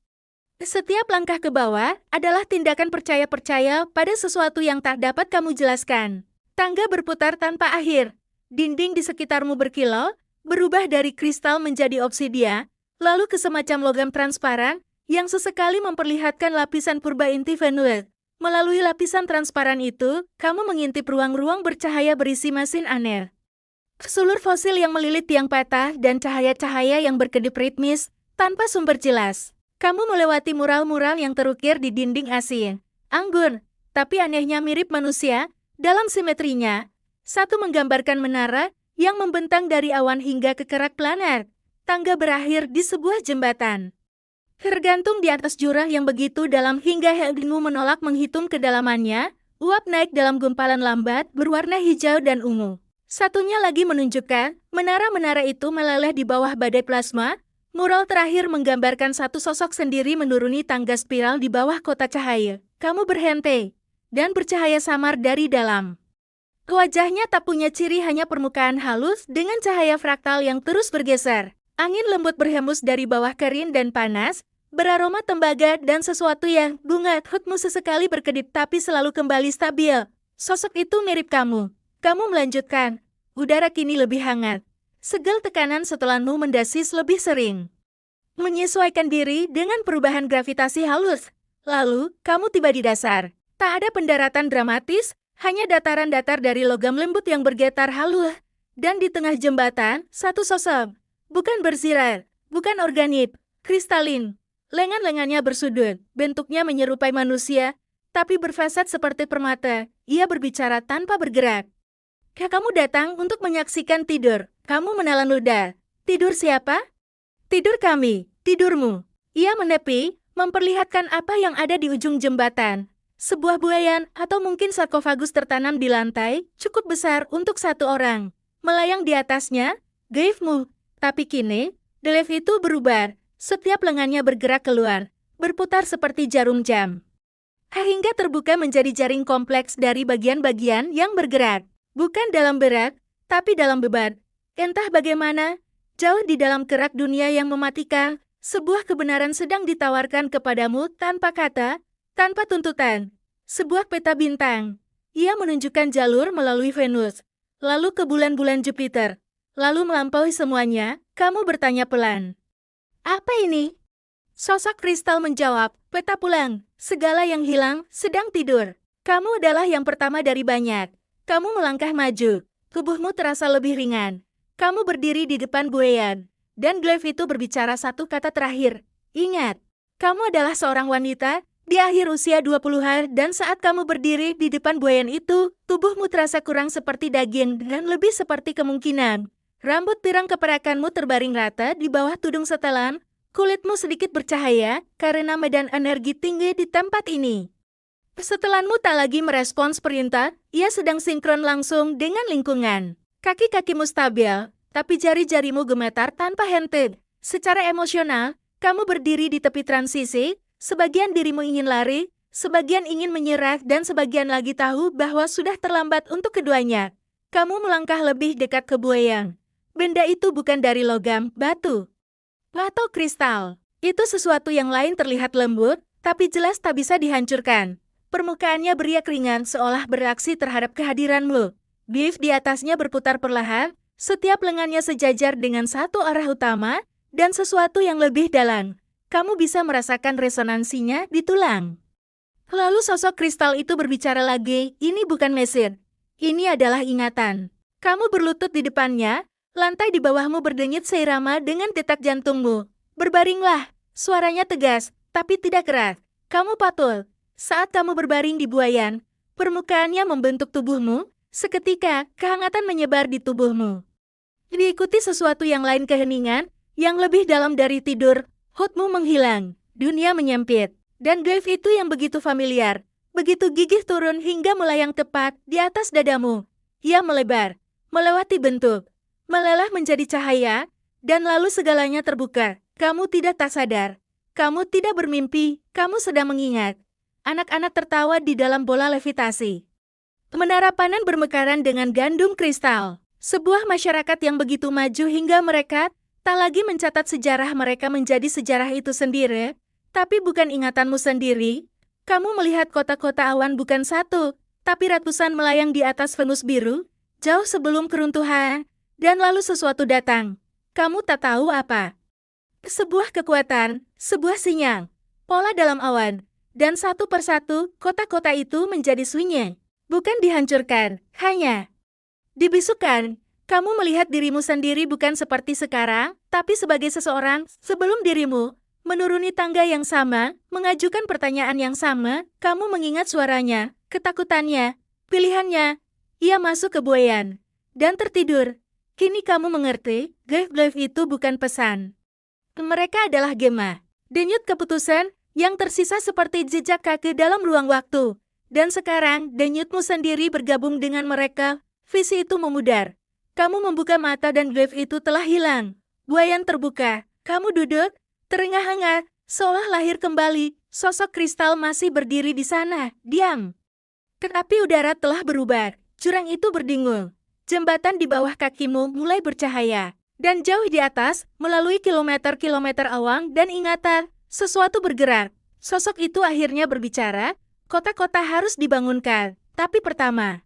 Setiap langkah ke bawah adalah tindakan percaya-percaya pada sesuatu yang tak dapat kamu jelaskan. Tangga berputar tanpa akhir. Dinding di sekitarmu berkilau, berubah dari kristal menjadi obsidia, lalu ke semacam logam transparan yang sesekali memperlihatkan lapisan purba inti Venus. Melalui lapisan transparan itu, kamu mengintip ruang-ruang bercahaya berisi mesin aneh. Sulur fosil yang melilit tiang patah dan cahaya-cahaya yang berkedip ritmis, tanpa sumber jelas. Kamu melewati mural-mural yang terukir di dinding asin. Anggun, tapi anehnya mirip manusia, dalam simetrinya. Satu menggambarkan menara yang membentang dari awan hingga ke kerak planet. Tangga berakhir di sebuah jembatan. Tergantung di atas jurang yang begitu dalam hingga Heldinmu menolak menghitung kedalamannya, uap naik dalam gumpalan lambat berwarna hijau dan ungu. Satunya lagi menunjukkan, menara-menara itu meleleh di bawah badai plasma. Mural terakhir menggambarkan satu sosok sendiri menuruni tangga spiral di bawah kota cahaya. Kamu berhenti, dan bercahaya samar dari dalam. Wajahnya tak punya ciri, hanya permukaan halus dengan cahaya fraktal yang terus bergeser. Angin lembut berhembus dari bawah kering dan panas, beraroma tembaga dan sesuatu yang bunga. Hutmu sesekali berkedip tapi selalu kembali stabil. Sosok itu mirip kamu. Kamu melanjutkan. Udara kini lebih hangat. Segel tekanan setelanmu mendasis lebih sering. Menyesuaikan diri dengan perubahan gravitasi halus. Lalu, kamu tiba di dasar. Tak ada pendaratan dramatis, hanya dataran datar dari logam lembut yang bergetar halus. Dan di tengah jembatan, satu sosok. Bukan bersirat, bukan organik, kristalin. Lengan-lengannya bersudut, bentuknya menyerupai manusia, tapi berfasad seperti permata. Ia berbicara tanpa bergerak. Kamu datang untuk menyaksikan tidur. Kamu menelan ludah. Tidur siapa? Tidur kami. Tidurmu. Ia menepi, memperlihatkan apa yang ada di ujung jembatan. Sebuah buayan atau mungkin sarkofagus tertanam di lantai, cukup besar untuk satu orang. Melayang di atasnya, gaifmu. Tapi kini, delef itu berubah. Setiap lengannya bergerak keluar, berputar seperti jarum jam. Hingga terbuka menjadi jaring kompleks dari bagian-bagian yang bergerak. Bukan dalam berat, tapi dalam beban. Entah bagaimana, jauh di dalam kerak dunia yang mematikan, sebuah kebenaran sedang ditawarkan kepadamu tanpa kata, tanpa tuntutan. Sebuah peta bintang. Ia menunjukkan jalur melalui Venus, lalu ke bulan-bulan Jupiter. Lalu melampaui semuanya, kamu bertanya pelan. Apa ini? Sosok kristal menjawab, peta pulang. Segala yang hilang sedang tidur. Kamu adalah yang pertama dari banyak. Kamu melangkah maju, tubuhmu terasa lebih ringan. Kamu berdiri di depan buayan, dan glaive itu berbicara satu kata terakhir. Ingat, kamu adalah seorang wanita di akhir usia 20-an dan saat kamu berdiri di depan buayan itu, tubuhmu terasa kurang seperti daging dan lebih seperti kemungkinan. Rambut pirang keperakanmu terbaring rata di bawah tudung setelan, kulitmu sedikit bercahaya karena medan energi tinggi di tempat ini. Setelanmu tak lagi merespons perintah, ia sedang sinkron langsung dengan lingkungan. Kaki-kakimu stabil, tapi jari-jarimu gemetar tanpa henti. Secara emosional, kamu berdiri di tepi transisi, sebagian dirimu ingin lari, sebagian ingin menyerah dan sebagian lagi tahu bahwa sudah terlambat untuk keduanya. Kamu melangkah lebih dekat ke buayan. Benda itu bukan dari logam, batu, atau kristal. Itu sesuatu yang lain, terlihat lembut, tapi jelas tak bisa dihancurkan. Permukaannya beriak ringan seolah bereaksi terhadap kehadiranmu. Glaive di atasnya berputar perlahan, setiap lengannya sejajar dengan satu arah utama, dan sesuatu yang lebih dalam. Kamu bisa merasakan resonansinya di tulang. Lalu sosok kristal itu berbicara lagi, ini bukan mesin. Ini adalah ingatan. Kamu berlutut di depannya, lantai di bawahmu berdenyut seirama dengan detak jantungmu. Berbaringlah, suaranya tegas, tapi tidak keras. Kamu patul. Saat kamu berbaring di buayan, permukaannya membentuk tubuhmu, seketika kehangatan menyebar di tubuhmu. Diikuti sesuatu yang lain, keheningan, yang lebih dalam dari tidur. Hutmu menghilang, dunia menyempit, dan Glaive itu yang begitu familiar, begitu gigih turun hingga melayang tepat di atas dadamu. Ia melebar, melewati bentuk, meleleh menjadi cahaya, dan lalu segalanya terbuka. Kamu tak sadar, kamu tidak bermimpi, kamu sedang mengingat. Anak-anak tertawa di dalam bola levitasi. Menara Panan bermekaran dengan gandum kristal. Sebuah masyarakat yang begitu maju hingga mereka tak lagi mencatat sejarah mereka menjadi sejarah itu sendiri, tapi bukan ingatanmu sendiri. Kamu melihat kota-kota awan bukan satu, tapi ratusan melayang di atas Venus biru, jauh sebelum keruntuhan, dan lalu sesuatu datang. Kamu tak tahu apa. Sebuah kekuatan, sebuah sinyal, pola dalam awan, dan satu persatu kota-kota itu menjadi sunyi. Bukan dihancurkan, hanya dibisukan. Kamu melihat dirimu sendiri bukan seperti sekarang, tapi sebagai seseorang sebelum dirimu menuruni tangga yang sama, mengajukan pertanyaan yang sama. Kamu mengingat suaranya, ketakutannya, pilihannya. Ia masuk ke buayan dan tertidur. Kini kamu mengerti, Glaive itu bukan pesan. Mereka adalah gema, denyut keputusan yang tersisa seperti jejak kaki dalam ruang waktu. Dan sekarang, denyutmu sendiri bergabung dengan mereka. Visi itu memudar. Kamu membuka mata dan Glaive itu telah hilang. Buayan terbuka. Kamu duduk, terengah-engah, seolah lahir kembali. Sosok kristal masih berdiri di sana, diam. Tetapi udara telah berubah. Jurang itu berdingung. Jembatan di bawah kakimu mulai bercahaya. Dan jauh di atas, melalui kilometer-kilometer awan dan ingatan, sesuatu bergerak. Sosok itu akhirnya berbicara, kota-kota harus dibangunkan. Tapi pertama,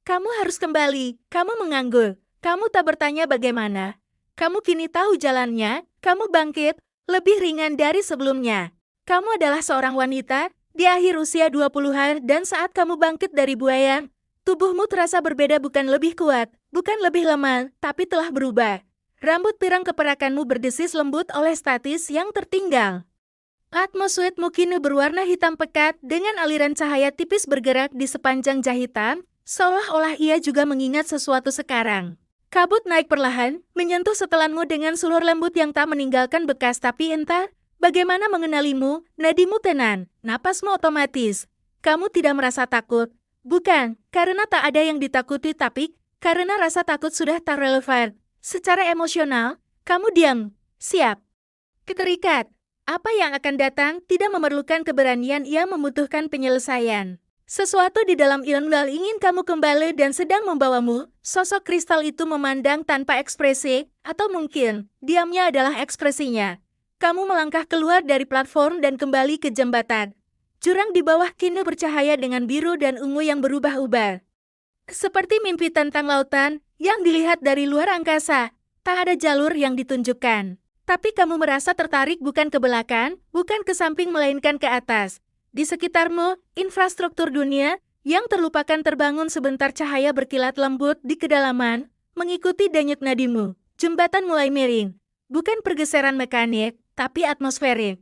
kamu harus kembali. Kamu mengangguk. Kamu tak bertanya bagaimana. Kamu kini tahu jalannya. Kamu bangkit, lebih ringan dari sebelumnya. Kamu adalah seorang wanita, di akhir usia 20-an, dan saat kamu bangkit dari buayan, tubuhmu terasa berbeda, bukan lebih kuat, bukan lebih lemah, tapi telah berubah. Rambut pirang keperakanmu berdesis lembut oleh statis yang tertinggal. Atmosfermu kini berwarna hitam pekat dengan aliran cahaya tipis bergerak di sepanjang jahitan, seolah-olah ia juga mengingat sesuatu sekarang. Kabut naik perlahan, menyentuh setelanmu dengan sulur lembut yang tak meninggalkan bekas, tapi entah bagaimana mengenalimu, nadimu tenan, napasmu otomatis. Kamu tidak merasa takut. Bukan, karena tak ada yang ditakuti, tapi karena rasa takut sudah tak relevan. Secara emosional, kamu diam, siap, terikat. Apa yang akan datang tidak memerlukan keberanian, ia membutuhkan penyelesaian. Sesuatu di dalam ilmu ingin kamu kembali dan sedang membawamu. Sosok kristal itu memandang tanpa ekspresi, atau mungkin diamnya adalah ekspresinya. Kamu melangkah keluar dari platform dan kembali ke jembatan. Jurang di bawah kini bercahaya dengan biru dan ungu yang berubah-ubah. Seperti mimpi tentang lautan yang dilihat dari luar angkasa, tak ada jalur yang ditunjukkan. Tapi kamu merasa tertarik bukan ke belakang, bukan ke samping, melainkan ke atas. Di sekitarmu, infrastruktur dunia yang terlupakan terbangun sebentar, cahaya berkilat lembut di kedalaman, mengikuti denyut nadimu. Jembatan mulai miring, bukan pergeseran mekanik, tapi atmosferik.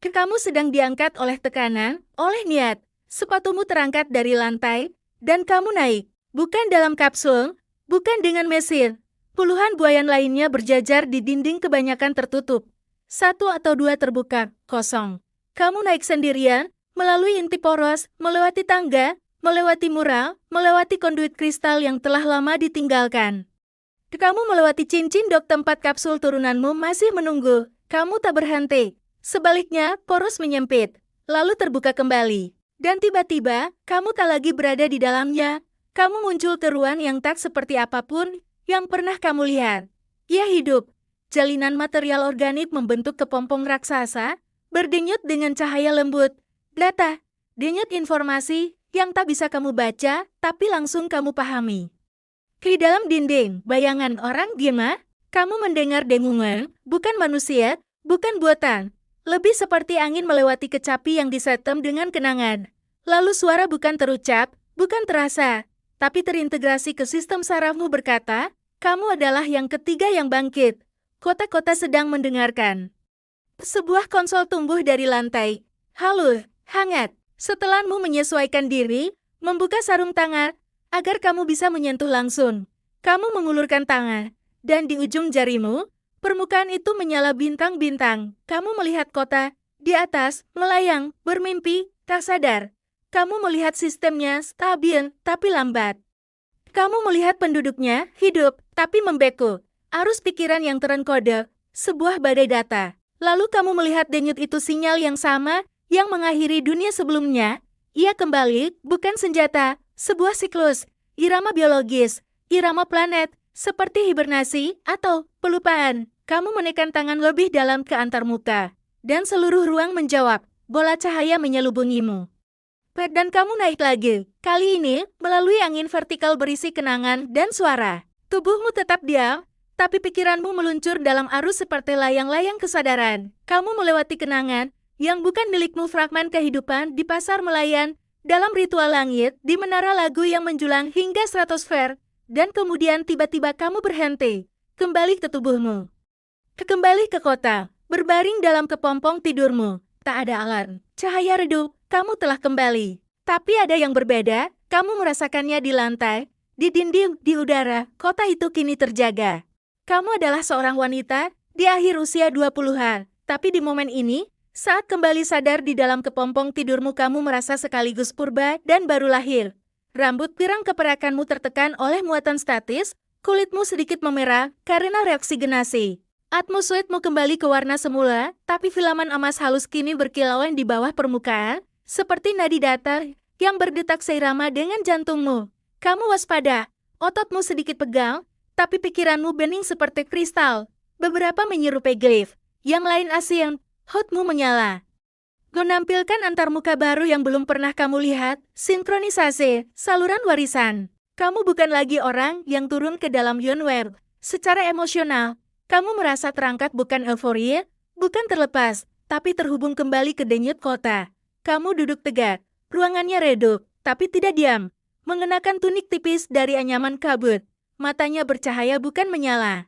Kamu sedang diangkat oleh tekanan, oleh niat. Sepatumu terangkat dari lantai, dan kamu naik. Bukan dalam kapsul, bukan dengan mesin. Puluhan buayan lainnya berjajar di dinding, kebanyakan tertutup. Satu atau dua terbuka, kosong. Kamu naik sendirian, melalui inti poros, melewati tangga, melewati mural, melewati konduit kristal yang telah lama ditinggalkan. Kamu melewati cincin dok, tempat kapsul turunanmu masih menunggu. Kamu tak berhenti. Sebaliknya, poros menyempit, lalu terbuka kembali. Dan tiba-tiba, kamu tak lagi berada di dalamnya. Kamu muncul ke ruang yang tak seperti apapun yang pernah kamu lihat. Ia hidup. Jalinan material organik membentuk kepompong raksasa, berdenyut dengan cahaya lembut. Data, denyut informasi yang tak bisa kamu baca, tapi langsung kamu pahami. Di dalam dinding, bayangan orang gema, kamu mendengar dengungan, bukan manusia, bukan buatan. Lebih seperti angin melewati kecapi yang disetem dengan kenangan. Lalu suara bukan terucap, bukan terasa, tapi terintegrasi ke sistem sarafmu berkata, kamu adalah yang ketiga yang bangkit. Kota-kota sedang mendengarkan. Sebuah konsol tumbuh dari lantai. Halus, hangat. Setelanmu menyesuaikan diri, membuka sarung tangan, agar kamu bisa menyentuh langsung. Kamu mengulurkan tangan. Dan di ujung jarimu, permukaan itu menyala bintang-bintang. Kamu melihat kota di atas, melayang, bermimpi, tak sadar. Kamu melihat sistemnya stabil, tapi lambat. Kamu melihat penduduknya hidup, tapi membeku. Arus pikiran yang terenkode, sebuah badai data. Lalu kamu melihat denyut itu sinyal yang sama, yang mengakhiri dunia sebelumnya. Ia kembali, bukan senjata, sebuah siklus, irama biologis, irama planet, seperti hibernasi atau pelupaan. Kamu menekan tangan lebih dalam ke antarmuka, dan seluruh ruang menjawab, bola cahaya menyelubungimu. Dan kamu naik lagi, kali ini melalui angin vertikal berisi kenangan dan suara. Tubuhmu tetap diam, tapi pikiranmu meluncur dalam arus seperti layang-layang kesadaran. Kamu melewati kenangan yang bukan milikmu, fragmen kehidupan di pasar Melayan, dalam ritual langit, di menara lagu yang menjulang hingga stratosfer, dan kemudian tiba-tiba kamu berhenti, kembali ke tubuhmu. Kembali ke kota, berbaring dalam kepompong tidurmu. Tak ada alarm, cahaya redup, kamu telah kembali. Tapi ada yang berbeda, kamu merasakannya di lantai, di dinding, di udara, kota itu kini terjaga. Kamu adalah seorang wanita, di akhir usia 20-an. Tapi di momen ini, saat kembali sadar di dalam kepompong tidurmu, kamu merasa sekaligus purba dan baru lahir. Rambut pirang keperakanmu tertekan oleh muatan statis, kulitmu sedikit memerah karena reoksigenasi. Atmosfermu kembali ke warna semula, tapi filamen emas halus kini berkilauan di bawah permukaan, seperti nadi datar yang berdetak seirama dengan jantungmu. Kamu waspada, ototmu sedikit pegang, tapi pikiranmu bening seperti kristal. Beberapa menyerupai glyph, yang lain asing, hotmu menyala. Menampilkan antarmuka baru yang belum pernah kamu lihat, sinkronisasi, saluran warisan. Kamu bukan lagi orang yang turun ke dalam Yonware. Secara emosional, kamu merasa terangkat, bukan euforia, bukan terlepas, tapi terhubung kembali ke denyut kota. Kamu duduk tegak, ruangannya redup, tapi tidak diam. Mengenakan tunik tipis dari anyaman kabut, matanya bercahaya bukan menyala.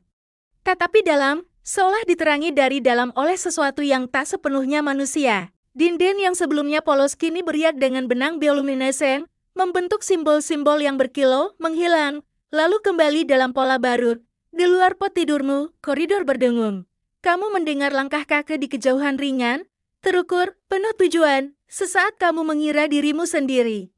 Tetapi dalam, seolah diterangi dari dalam oleh sesuatu yang tak sepenuhnya manusia. Dinding yang sebelumnya polos kini beriak dengan benang bioluminescen, membentuk simbol-simbol yang berkilau, menghilang, lalu kembali dalam pola baru. Di luar pot tidurmu, koridor berdengung. Kamu mendengar langkah kaki di kejauhan ringan, terukur, penuh tujuan, sesaat kamu mengira dirimu sendiri.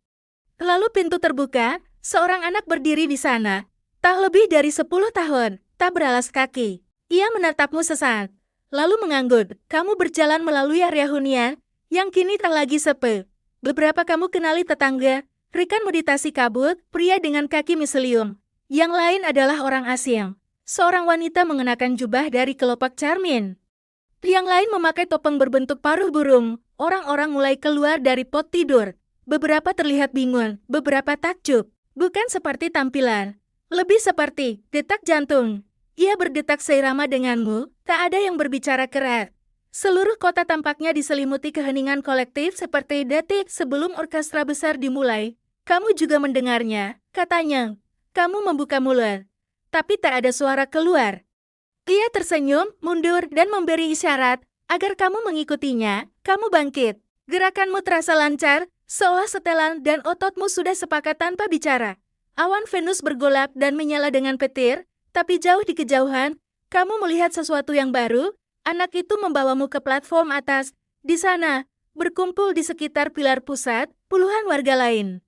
Lalu pintu terbuka, seorang anak berdiri di sana. Tak lebih dari 10 tahun, tak beralas kaki. Ia menatapmu sesaat, lalu mengangguk. Kamu berjalan melalui area hunian, yang kini tak lagi sepi. Beberapa kamu kenali tetangga, rekan meditasi kabut, pria dengan kaki miselium. Yang lain adalah orang asing. Seorang wanita mengenakan jubah dari kelopak cermin. Yang lain memakai topeng berbentuk paruh burung. Orang-orang mulai keluar dari pot tidur. Beberapa terlihat bingung, beberapa takjub. Bukan seperti tampilan, lebih seperti detak jantung. Ia berdetak seirama denganmu, tak ada yang berbicara keras. Seluruh kota tampaknya diselimuti keheningan kolektif seperti detik sebelum orkestra besar dimulai. Kamu juga mendengarnya, katanya. Kamu membuka mulut, tapi tak ada suara keluar. Ia tersenyum, mundur, dan memberi isyarat agar kamu mengikutinya. Kamu bangkit. Gerakanmu terasa lancar, seolah setelan dan ototmu sudah sepakat tanpa bicara. Awan Venus bergolak dan menyala dengan petir, tapi jauh di kejauhan, kamu melihat sesuatu yang baru. Anak itu membawamu ke platform atas. Di sana, berkumpul di sekitar pilar pusat, puluhan warga lain.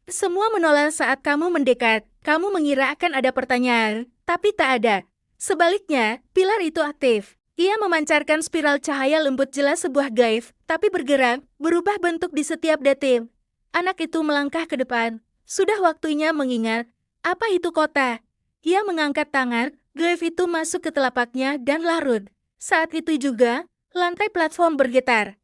Semua menoleh saat kamu mendekat. Kamu mengira akan ada pertanyaan, tapi tak ada. Sebaliknya, pilar itu aktif. Ia memancarkan spiral cahaya lembut, jelas sebuah gaif, tapi bergerak, berubah bentuk di setiap detik. Anak itu melangkah ke depan. Sudah waktunya mengingat, apa itu kota? Ia mengangkat tangan, gaif itu masuk ke telapaknya dan larut. Saat itu juga, lantai platform bergetar.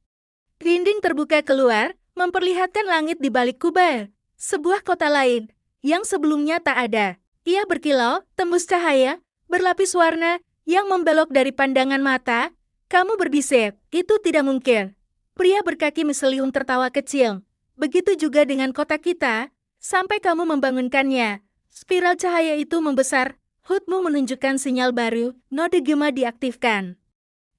Dinding terbuka keluar, memperlihatkan langit di balik kubah. Sebuah kota lain, yang sebelumnya tak ada. Ia berkilau, tembus cahaya, berlapis warna, yang membelok dari pandangan mata. Kamu berbisik, itu tidak mungkin. Pria berkaki miselium tertawa kecil. Begitu juga dengan kota kita, sampai kamu membangunkannya. Spiral cahaya itu membesar, HUD-mu menunjukkan sinyal baru, node Gema diaktifkan.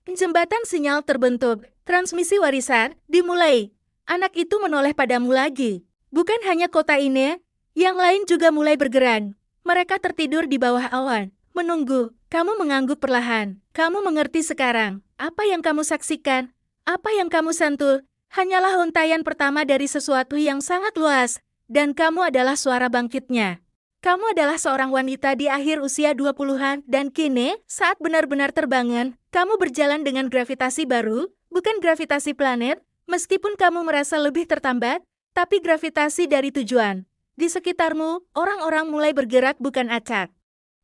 Jembatan sinyal terbentuk, transmisi warisan dimulai. Anak itu menoleh padamu lagi. Bukan hanya kota ini, yang lain juga mulai bergerak. Mereka tertidur di bawah awan. Menunggu, kamu mengangguk perlahan. Kamu mengerti sekarang, apa yang kamu saksikan, apa yang kamu sentuh, hanyalah untaian pertama dari sesuatu yang sangat luas, dan kamu adalah suara bangkitnya. Kamu adalah seorang wanita di akhir usia 20-an, dan kini, saat benar-benar terbangun, kamu berjalan dengan gravitasi baru, bukan gravitasi planet, meskipun kamu merasa lebih tertambat, tapi gravitasi dari tujuan. Di sekitarmu, orang-orang mulai bergerak bukan acak,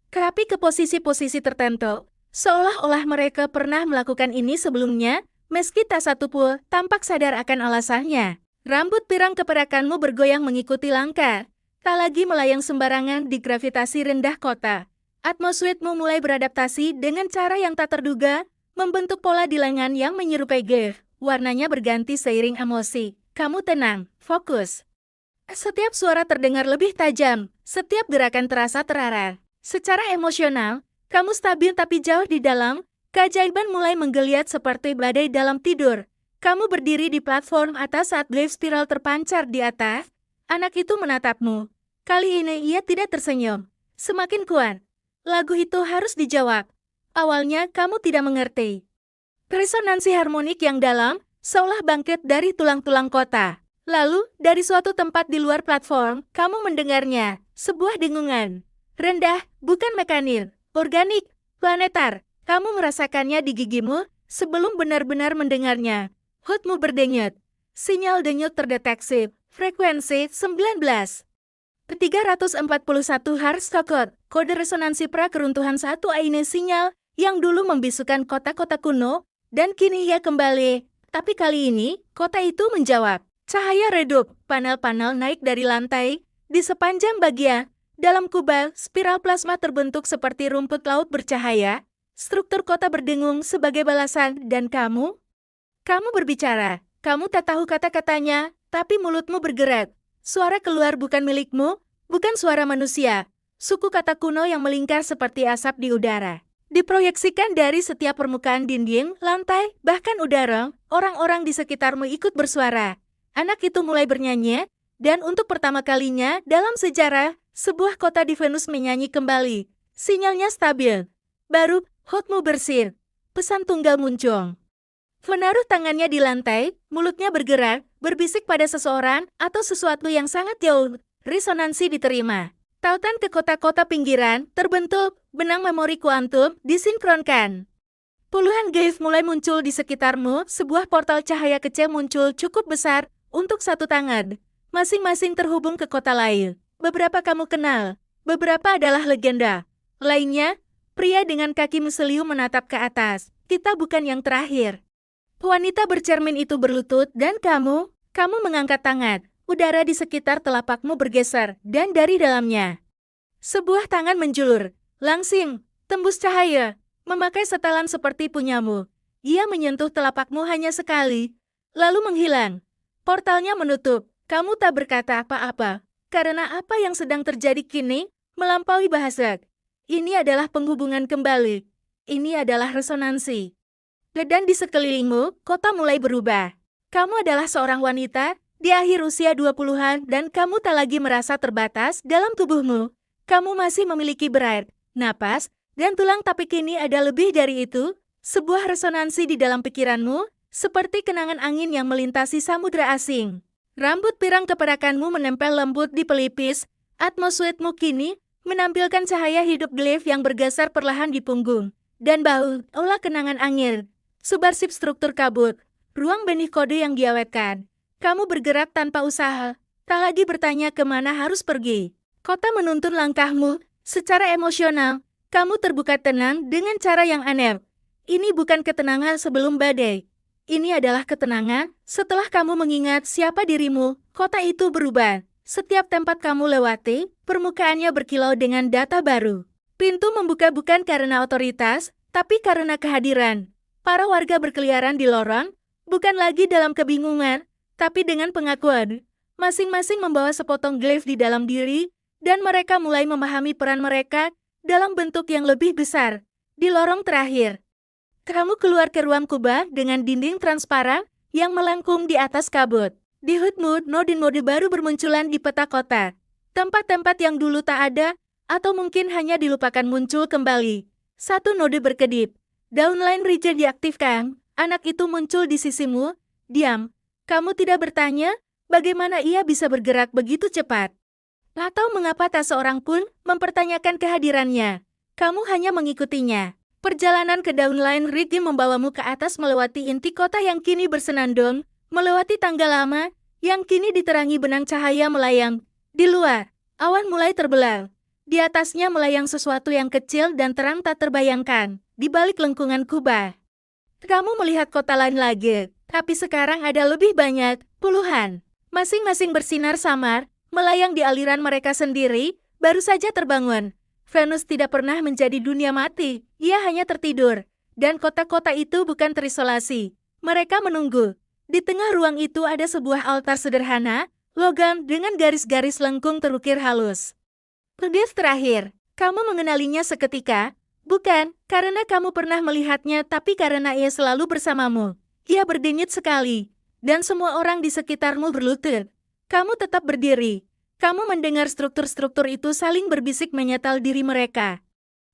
tapi ke posisi-posisi tertentu, seolah-olah mereka pernah melakukan ini sebelumnya, meski tak satu pun tampak sadar akan alasannya. Rambut pirang keperakanmu bergoyang mengikuti langkah, tak lagi melayang sembarangan di gravitasi rendah kota. Atmosfermu mulai beradaptasi dengan cara yang tak terduga, membentuk pola di lengan yang menyerupai glaive. Warnanya berganti seiring emosi. Kamu tenang, fokus. Setiap suara terdengar lebih tajam, setiap gerakan terasa terarah. Secara emosional, kamu stabil tapi jauh di dalam, keajaiban mulai menggeliat seperti badai dalam tidur. Kamu berdiri di platform atas saat glaive spiral terpancar di atas. Anak itu menatapmu. Kali ini ia tidak tersenyum. Semakin kuat. Lagu itu harus dijawab. Awalnya kamu tidak mengerti. Resonansi harmonik yang dalam, seolah bangkit dari tulang-tulang kota. Lalu, dari suatu tempat di luar platform, kamu mendengarnya. Sebuah dengungan. Rendah, bukan mekanik, organik, planetar. Kamu merasakannya di gigimu sebelum benar-benar mendengarnya. Hutmu berdenyut. Sinyal denyut terdeteksi. Frekuensi 19. 341 Hz Stokot. Kode resonansi pra-keruntuhan 1A ini sinyal yang dulu membisukan kota-kota kuno, dan kini ia kembali. Tapi kali ini, kota itu menjawab. Cahaya redup, panel-panel naik dari lantai, di sepanjang bagian. Dalam kubal, spiral plasma terbentuk seperti rumput laut bercahaya. Struktur kota berdengung sebagai balasan, dan kamu? Kamu berbicara. Kamu tak tahu kata-katanya, tapi mulutmu bergerak. Suara keluar bukan milikmu, bukan suara manusia. Suku kata kuno yang melingkar seperti asap di udara. Diproyeksikan dari setiap permukaan dinding, lantai, bahkan udara, orang-orang di sekitarmu ikut bersuara. Anak itu mulai bernyanyi, dan untuk pertama kalinya dalam sejarah, sebuah kota di Venus menyanyi kembali. Sinyalnya stabil. Baru, hutmu bersih. Pesan tunggal muncul. Menaruh tangannya di lantai, mulutnya bergerak, berbisik pada seseorang atau sesuatu yang sangat jauh. Resonansi diterima. Tautan ke kota-kota pinggiran terbentuk, benang memori kuantum disinkronkan. Puluhan glaive mulai muncul di sekitarmu, sebuah portal cahaya kecil muncul cukup besar untuk satu tangan. Masing-masing terhubung ke kota lain. Beberapa kamu kenal, beberapa adalah legenda. Lainnya, pria dengan kaki museliu menatap ke atas. Kita bukan yang terakhir. Wanita bercermin itu berlutut dan kamu mengangkat tangan. Udara di sekitar telapakmu bergeser, dan dari dalamnya. Sebuah tangan menjulur, langsing, tembus cahaya, memakai setelan seperti punyamu. Ia menyentuh telapakmu hanya sekali, lalu menghilang. Portalnya menutup, kamu tak berkata apa-apa. Karena apa yang sedang terjadi kini, melampaui bahasa. Ini adalah penghubungan kembali. Ini adalah resonansi. Dan di sekelilingmu, kota mulai berubah. Kamu adalah seorang wanita, di akhir usia 20-an, dan kamu tak lagi merasa terbatas dalam tubuhmu. Kamu masih memiliki berat, napas, dan tulang, tapi kini ada lebih dari itu. Sebuah resonansi di dalam pikiranmu, seperti kenangan angin yang melintasi samudra asing. Rambut pirang keperakanmu menempel lembut di pelipis. Atmosfermu kini menampilkan cahaya hidup glaive yang bergeser perlahan di punggung dan bahu, olah kenangan angin. Subarsib struktur kabut, ruang benih kode yang diawetkan. Kamu bergerak tanpa usaha, tak lagi bertanya kemana harus pergi. Kota menuntun langkahmu. Secara emosional, kamu terbuka tenang dengan cara yang aneh. Ini bukan ketenangan sebelum badai. Ini adalah ketenangan setelah kamu mengingat siapa dirimu. Kota itu berubah. Setiap tempat kamu lewati, permukaannya berkilau dengan data baru. Pintu membuka bukan karena otoritas, tapi karena kehadiran. Para warga berkeliaran di lorong, bukan lagi dalam kebingungan, tapi dengan pengakuan. Masing-masing membawa sepotong glaive di dalam diri, dan mereka mulai memahami peran mereka dalam bentuk yang lebih besar. Di lorong terakhir, kamu keluar ke ruang kubah dengan dinding transparan yang melengkung di atas kabut. Di Hoodmood, node-node baru bermunculan di peta kota. Tempat-tempat yang dulu tak ada, Atau mungkin hanya dilupakan muncul kembali. Satu node berkedip. Downline region diaktifkan. Anak itu muncul di sisimu. Diam. Kamu tidak bertanya, bagaimana ia bisa bergerak begitu cepat? Atau mengapa tak seorang pun mempertanyakan kehadirannya? Kamu hanya mengikutinya. Perjalanan ke downline region membawamu ke atas melewati inti kota yang kini bersenandung, melewati tangga lama, yang kini diterangi benang cahaya melayang. Di luar, awan mulai terbelah. Di atasnya melayang sesuatu yang kecil dan terang tak terbayangkan, di balik lengkungan kubah. Kamu melihat kota lain lagi, tapi sekarang ada lebih banyak, puluhan. Masing-masing bersinar samar, melayang di aliran mereka sendiri, baru saja terbangun. Venus tidak pernah menjadi dunia mati, ia hanya tertidur. Dan kota-kota itu bukan terisolasi. Mereka menunggu. Di tengah ruang itu ada sebuah altar sederhana, logam dengan garis-garis lengkung terukir halus. Kedif terakhir, kamu mengenalinya seketika, bukan karena kamu pernah melihatnya tapi karena ia selalu bersamamu. Ia berdenyut sekali, dan semua orang di sekitarmu berlutut. Kamu tetap berdiri. Kamu mendengar struktur-struktur itu saling berbisik menyetel diri mereka.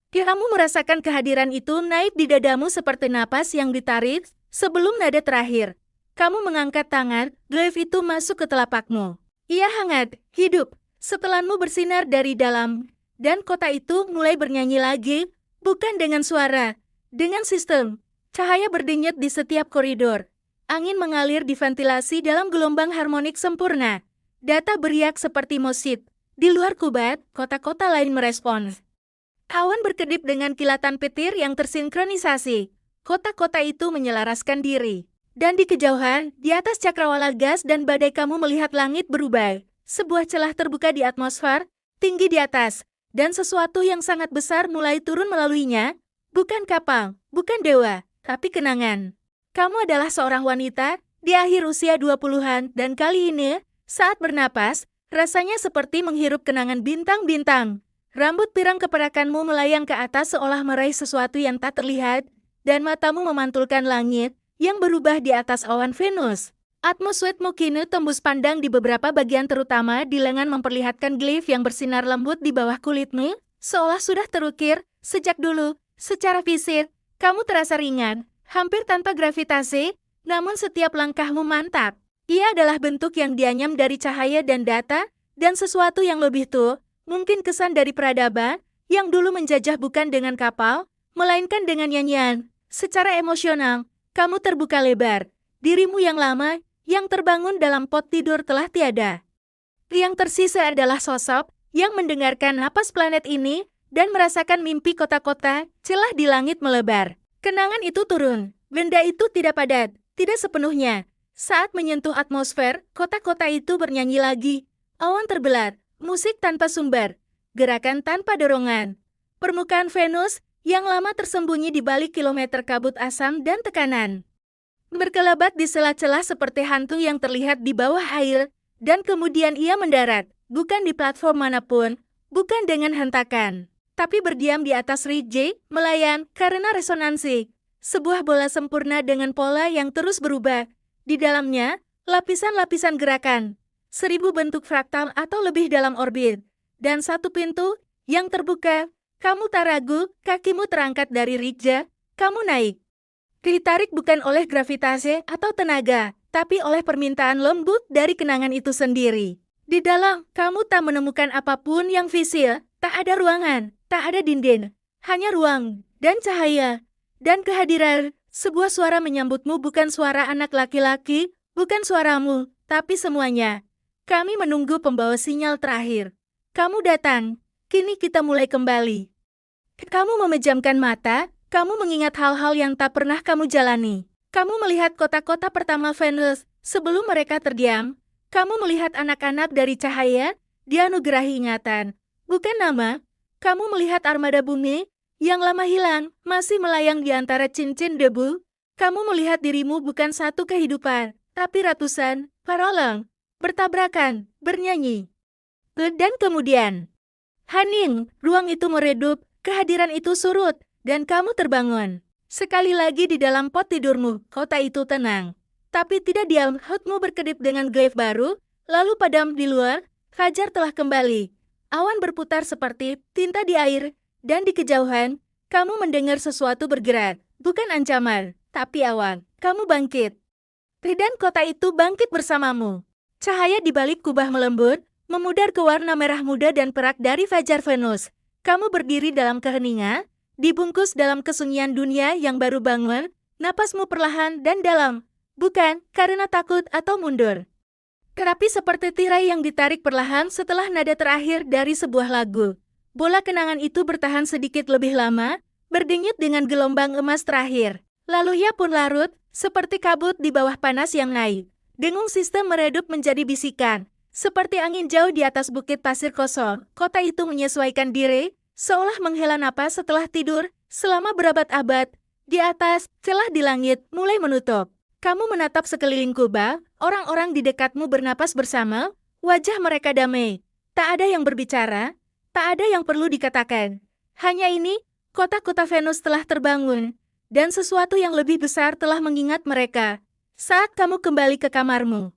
Kamu merasakan kehadiran itu naik di dadamu seperti napas yang ditarik sebelum nada terakhir. Kamu mengangkat tangan, glaive itu masuk ke telapakmu. Ia hangat, hidup. Setelanmu bersinar dari dalam, dan kota itu mulai bernyanyi lagi, bukan dengan suara, dengan sistem. Cahaya berdenyut di setiap koridor. Angin mengalir di ventilasi dalam gelombang harmonik sempurna. Data beriak seperti musik. Di luar kubat, kota-kota lain merespons. Awan berkedip dengan kilatan petir yang tersinkronisasi. Kota-kota itu menyelaraskan diri. Dan di kejauhan, di atas cakrawala gas dan badai kamu melihat langit berubah. Sebuah celah terbuka di atmosfer, tinggi di atas, dan sesuatu yang sangat besar mulai turun melaluinya. Bukan kapal, bukan dewa, tapi kenangan. Kamu adalah seorang wanita, di akhir usia 20-an, dan kali ini, saat bernapas, rasanya seperti menghirup kenangan bintang-bintang. Rambut pirang keperakanmu melayang ke atas seolah meraih sesuatu yang tak terlihat, dan matamu memantulkan langit, yang berubah di atas awan Venus. Atmosfermu kini tembus pandang di beberapa bagian terutama di lengan memperlihatkan glaive yang bersinar lembut di bawah kulitmu, seolah sudah terukir, sejak dulu, secara fisik, kamu terasa ringan, hampir tanpa gravitasi, namun setiap langkahmu mantap. Ia adalah bentuk yang dianyam dari cahaya dan data, dan sesuatu yang lebih tua, mungkin kesan dari peradaban, yang dulu menjajah bukan dengan kapal, melainkan dengan nyanyian. Secara emosional, kamu terbuka lebar, dirimu yang lama, yang terbangun dalam pot tidur telah tiada. Yang tersisa adalah sosok yang mendengarkan napas planet ini dan merasakan mimpi kota-kota celah di langit melebar. Kenangan itu turun, benda itu tidak padat, tidak sepenuhnya. Saat menyentuh atmosfer, kota-kota itu bernyanyi lagi. Awan terbelah, musik tanpa sumber, gerakan tanpa dorongan. Permukaan Venus yang lama tersembunyi di balik kilometer kabut asam dan tekanan. Berkelebat di sela-sela seperti hantu yang terlihat di bawah air, dan kemudian ia mendarat, bukan di platform manapun, bukan dengan hentakan, tapi berdiam di atas ridge, melayang karena resonansi. Sebuah bola sempurna dengan pola yang terus berubah. Di dalamnya, lapisan-lapisan gerakan, 1000 bentuk fraktal atau lebih dalam orbit, dan satu pintu yang terbuka. Kamu tak ragu, kakimu terangkat dari ridge, kamu naik. Ditarik bukan oleh gravitasi atau tenaga, tapi oleh permintaan lembut dari kenangan itu sendiri. Di dalam, kamu tak menemukan apapun yang fisil, tak ada ruangan, tak ada dinding, hanya ruang, dan cahaya, dan kehadiran. Sebuah suara menyambutmu bukan suara anak laki-laki, bukan suaramu, tapi semuanya. Kami menunggu pembawa sinyal terakhir. Kamu datang, kini kita mulai kembali. Kamu memejamkan mata, kamu mengingat hal-hal yang tak pernah kamu jalani. Kamu melihat kota-kota pertama Venus, sebelum mereka terdiam. Kamu melihat anak-anak dari cahaya, dianugerahi ingatan. Bukan nama, kamu melihat armada bumi, yang lama hilang, masih melayang di antara cincin debu. Kamu melihat dirimu bukan satu kehidupan, tapi ratusan, paralel, bertabrakan, bernyanyi. Dan kemudian, hening, ruang itu meredup, kehadiran itu surut, dan kamu terbangun. Sekali lagi di dalam pot tidurmu, kota itu tenang. Tapi tidak diam, hutmu berkedip dengan glaive baru, lalu padam di luar, fajar telah kembali. Awan berputar seperti tinta di air, dan di kejauhan, kamu mendengar sesuatu bergerak. Bukan ancaman, tapi awan. Kamu bangkit. Dan kota itu bangkit bersamamu. Cahaya di balik kubah melembut, memudar ke warna merah muda dan perak dari fajar Venus. Kamu berdiri dalam keheningan, dibungkus dalam kesunyian dunia yang baru bangun, napasmu perlahan dan dalam. Bukan karena takut atau mundur, tetapi seperti tirai yang ditarik perlahan setelah nada terakhir dari sebuah lagu. Bola kenangan itu bertahan sedikit lebih lama, berdenyut dengan gelombang emas terakhir. Lalu ia pun larut, seperti kabut di bawah panas yang naik. Dengung sistem meredup menjadi bisikan. Seperti angin jauh di atas bukit pasir kosong, kota itu menyesuaikan diri, seolah menghela napas setelah tidur, selama berabad-abad. Di atas, celah di langit mulai menutup. Kamu menatap sekeliling kubah, orang-orang di dekatmu bernapas bersama, wajah mereka damai. Tak ada yang berbicara, tak ada yang perlu dikatakan. Hanya ini, kota-kota Venus telah terbangun, dan sesuatu yang lebih besar telah mengingat mereka. Saat kamu kembali ke kamarmu,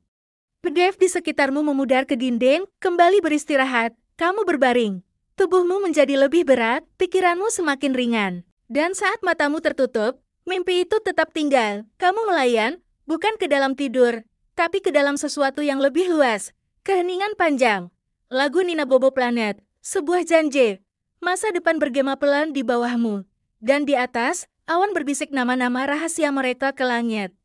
Dev di sekitarmu memudar ke dinding, kembali beristirahat, kamu berbaring. Tubuhmu menjadi lebih berat, pikiranmu semakin ringan. Dan saat matamu tertutup, mimpi itu tetap tinggal. Kamu melayan, bukan ke dalam tidur, tapi ke dalam sesuatu yang lebih luas. Keheningan panjang. Lagu Nina Bobo Planet. Sebuah janji. Masa depan bergema pelan di bawahmu. Dan di atas, awan berbisik nama-nama rahasia mereka ke langit.